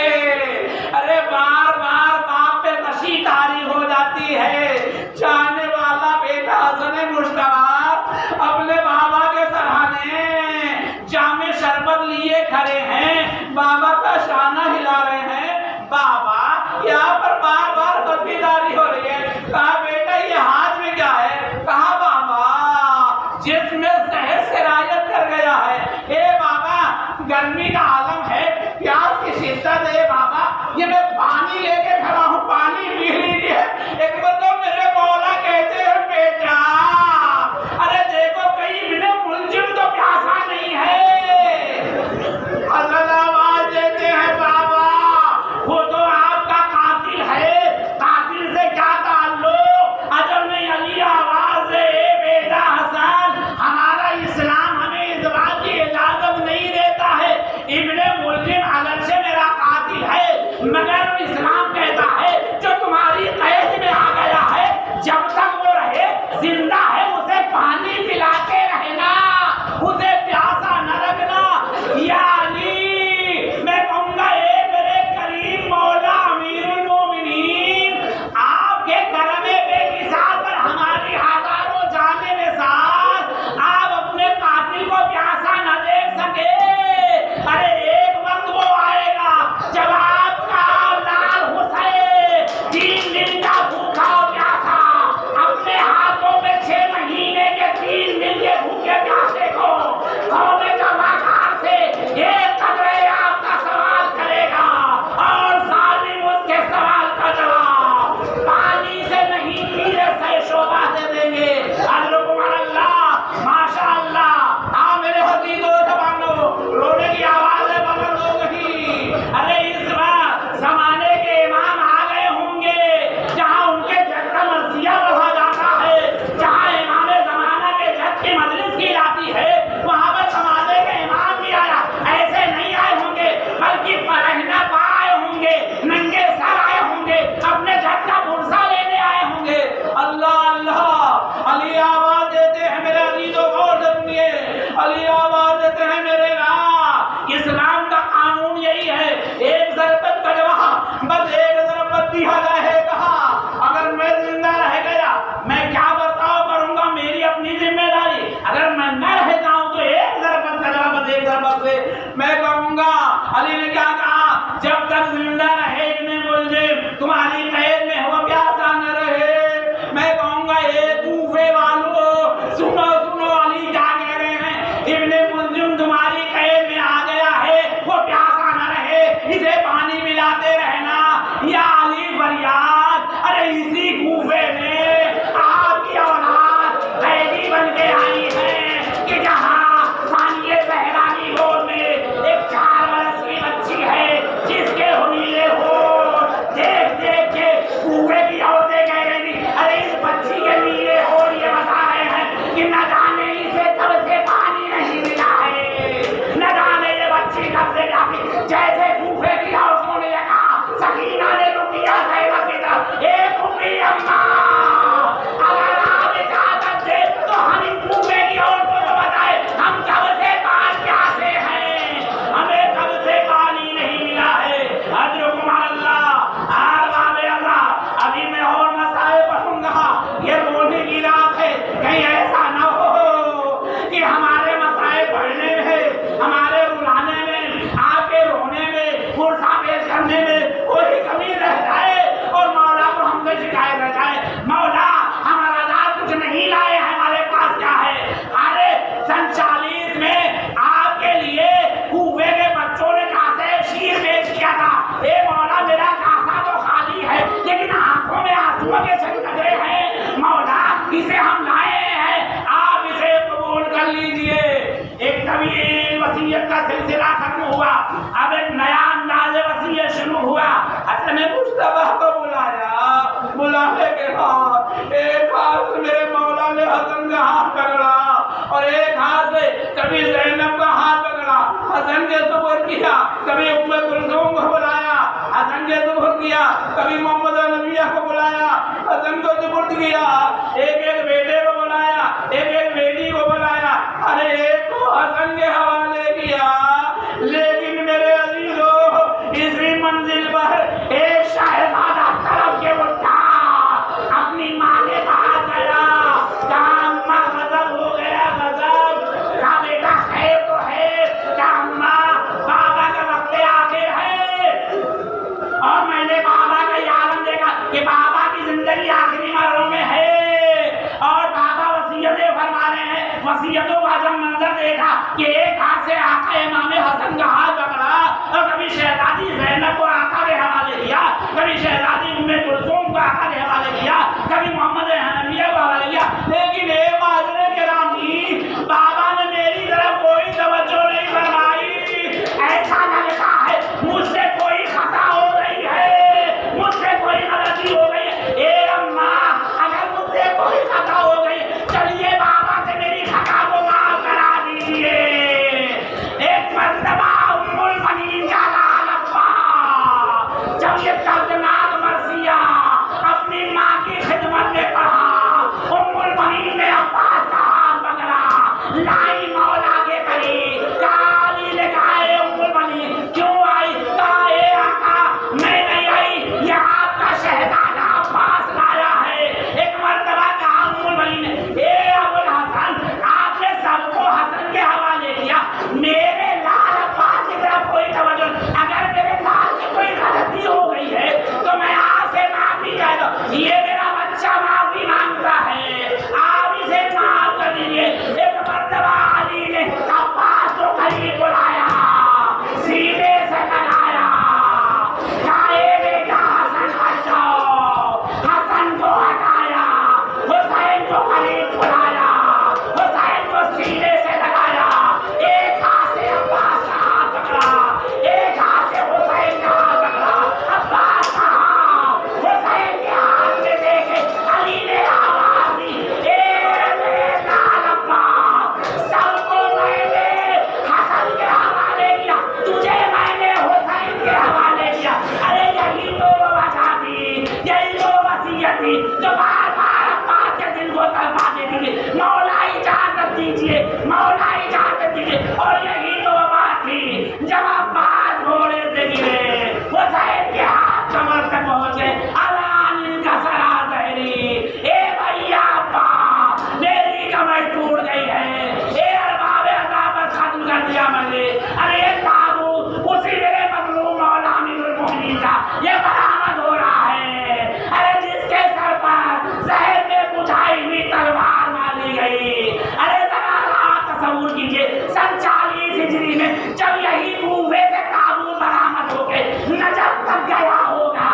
ارے بار بار باپ پہ غشی طاری ہو جاتی ہے۔ چاہنے والا بیٹا حسن مشتبہ اپنے بابا کے سرانے جام شربت لیے کھڑے ہیں، بابا کا شانہ ہلا رہے ہیں۔ بابا یہاں پر بار بار خبرداری ہو رہی ہے، کہا بیٹا یہ ہاتھ میں کیا ہے؟ کہا بابا جس میں زہر سرایت کر گیا ہے۔ اے بابا گرمی کا عالم ہے، پیاس کی شدت ہے بابا، یہ میں پانی لے کے کھڑا ہوں، پانی پی لیجیے۔ ایک بار تو میرے مولا کہتے ہیں بیٹا ارے دیکھو کہیں ابن ملجم تو پیاسا نہیں ہے۔ حضرت آواز دیتے ہیں بابا وہ تو آپ کا قاتل ہے، قاتل سے کیا تعلق؟ عجب نہیں علی آواز دے، اے بیٹا حسن ہمارا اسلام ہمیں اس بات کی اجازت نہیں دیتا ہے، ابن ملجم اگرچہ میرا قاتل ہے مگر اسلام کہتا ہے جو تمہاری قید میں آ گیا ہے جب تک وہ رہے زندہ ہے اسے پانی پلاتے رہنا، اسے پیاسا نہ رکھنا۔ یا علی میں کہوں گا اے میرے کریم مولا امیر المومنین، آپ کے کرم بے مثال پر ہماری ہزاروں جانیں نثار، آپ اپنے قاتل کو پیاسا نہ دیکھ سکے۔ ارے ایک وقت وہ آئے گا جب آپ کا لال حسین 3 دن کا بھوکا اور پیاسا اپنے ہاتھوں میں 6 مہینے کے 3 دن کے بھوکے پیاسے کو قوم جماعت سے ایک قطرے آپ کا سوال کرے گا اور ظالم اس کے سوال کا جواب پانی سے نہیں پیرے سے شعبہ سے دیں گے۔ اللہم اللہ ماشاء اللہ۔ ہاں میرے حدیثوں زبانوں رونے کی آوازیں بلند ہو گئی۔ ارے اس بار زمانے کے امام آ گئے ہوں گے جہاں ان کے جد کا مرثیہ پڑھا جاتا ہے، جہاں امام زمانہ کے جد کی مجلس کی جاتی ہے وہاں پر زمانے کے امام بھی آیا، ایسے نہیں آئے ہوں گے بلکہ پرہنہ پا آئے ہوں گے، ننگے سر آئے ہوں گے، اپنے جد کا پرسہ لینے آئے ہوں گے۔ اللہ اللہ، علی آواز دیتے ہیں میرے عزیزوں غور سے سنیے، علی آواز دیتے ہیں میرے راہ، اسلام کا قانون یہی ہے ایک ضربت کا جواب بس ایک ضربت دیا جائے گا۔ اگر میں زندہ رہ گیا میں کیا برتاؤ کروں گا میری اپنی ذمہ داری، اگر میں نہ رہ جاؤں تو ایک ضربت کا جواب بس ایک ضربت سے میں کہوں گا۔ علی نے کیا کہا؟ جب تک زندہ رہے ابن ملجم تمہاری قید میں ہوا پیاسا نہ رہے۔ میں کہوں گا اے کوفے والو سنو سنو، علی کیا کہہ رہے ہیں؟ ابن ملجم تمہاری قید میں آ گیا ہے، وہ پیاسا نہ رہے اسے پانی پلاتے رہنا۔ یا علی فریاد، ارے اسی کوفے میں آپ کی اولاد قیدی بن کے آئی ہے کہ جہاں ثانیہ زہرانی گود میں ایک 4 برس کی بچی ہے جس کے حمیلے ہو دیکھ دیکھ کے کبھی ام کلثوم کو بلایا، حسن کے سپرد کیا، کبھی محمد نبیہ کو بلایا، حسن کو سپرد کیا، ایک ایک بیٹے کو بلایا، ایک ایک بیٹی کو بلایا، ارے ایک کو حسن کے حوالے کیا۔ لیکن میرے عزیزو اسی منزل پر ایک شہزادہ طرف کے اٹھا، اپنی ماں کے پاس گیا، کہا اماں غضب ہو گیا، غضب، کہا بیٹا خیر تو ہے، کہا اماں بابا کا وقت آخر ہے، اور میں نے بابا کا یہ عالم دیکھا کہ بابا کی زندگی آخری مرحلوں میں ہے، اور بابا وصیتیں فرما رہے ہیں۔ وصیتوں کا جب منظر دیکھا کہ ایک ہاتھ سے آقا امام حسن کا ہاتھ پکڑا، اور کبھی شہزادی زینب کو آقا کے حوالے کیا، کبھی شہزادی ام کلثوم کو آقا کے حوالے کیا، کبھی محمد حنفیہ کو حوالے کیا، لیکن اے معذرت گرامی، بابا نے میری طرف کوئی توجہ نہیں فرمائی۔ ایسا لگتا ہے مجھ سے کوئی خطا ہو گئی ہے، مجھ سے کوئی غلطی ہو گئی ہے۔ اے اماں، اگر مجھ سے کوئی خطا ہو گئی، چلیے بابا سے میری خطا کو معاف کرا دیجیے۔ ایک مرتبہ ام المؤمنین کا لال ابا جب یہ دردناک مرثیہ اپنی ماں کی خدمت میں پڑھا، ام المؤمنین نے عباس کا ہاتھ پکڑا، لائی مولا کے قریب، کہا علی نے کہا اے ام المؤمنین کیوں آئی؟ کہا اے آقا میں نہیں آئی، یہ آپ کا شہزادہ عباس لایا ہے۔ ایک مرتبہ کہا ام المؤمنین نے اے ابو الحسن، آپ نے سب کو حسن کے حوالے کیا، میرے لال عباس کی طرف کوئی توجہ نہیں۔ اگر میرے لال سے کوئی غلطی ہو گئی ہے تو میں آپ سے معافی چاہتا ہوں، یہ میرا بچہ معافی مانگتا ہے، آپ اسے معاف کر دیجیے۔ ایک مرتبہ علی نے عباس کو قریب بلایا، سینے سے لگایا، کہا اے بیٹا حسن ہٹ جاؤ، حسن کو ہٹایا، حسین کو قریب بلایا، حسین کو سینے سے لگایا، ایک ہاتھ سے عباس کا ہاتھ پکڑا، ایک ہاتھ سے حسین کا ہاتھ پکڑا، عباس کا ہاتھ حسین کے ہاتھ میں دے کے علی نے آواز دی اے میرے لال عباس، سب کو میں نے حسن کے حوالے کیا، تجھے میں نے حسین کے حوالے کیا۔ ارے یہی تو وہ وجہ تھی، یہی تو وصیت تھی جو بار بار عباس کے دل کو تڑپا دیتی تھی، مولا اجازت دیجیے، مولا اجازت دیجیے۔ اور یہی تو وہ بات تھی جب عباس گھوڑے سے گرے، حسین کے ہاتھ کمر تک پہنچے، الان ان کا سرا زہری، اے بھیا عباس میری کمر ٹوٹ گئی ہے، اے ارباب عذابت ختم کر دیا میں نے۔ ارے یہ تابوت اسی میرے مظلوم مولا امیر المؤمنین کا یہ برآمد ہو رہا ہے، ارے جس کے سر پر زہر میں بجھائی ہوئی تلوار ماری گئی۔ ارے ذرا آپ تصور کیجئے سن 40 ہجری میں جب یہی کوفے سے تابوت برآمد ہو کے نجف تک گیا ہوگا،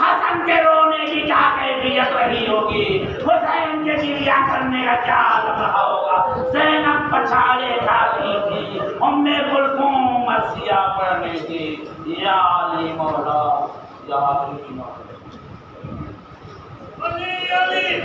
حسن کے رونے کی کیا کیفیت رہی ہوگی، حسین کے گریہ کرنے کا کیا عالم رہا ہوگا۔ زینب پچھاڑے کھاتی تھی، ام کلثوم مرثیہ پڑھنے کی، یا علی مولا، یا علی مولا، علی علی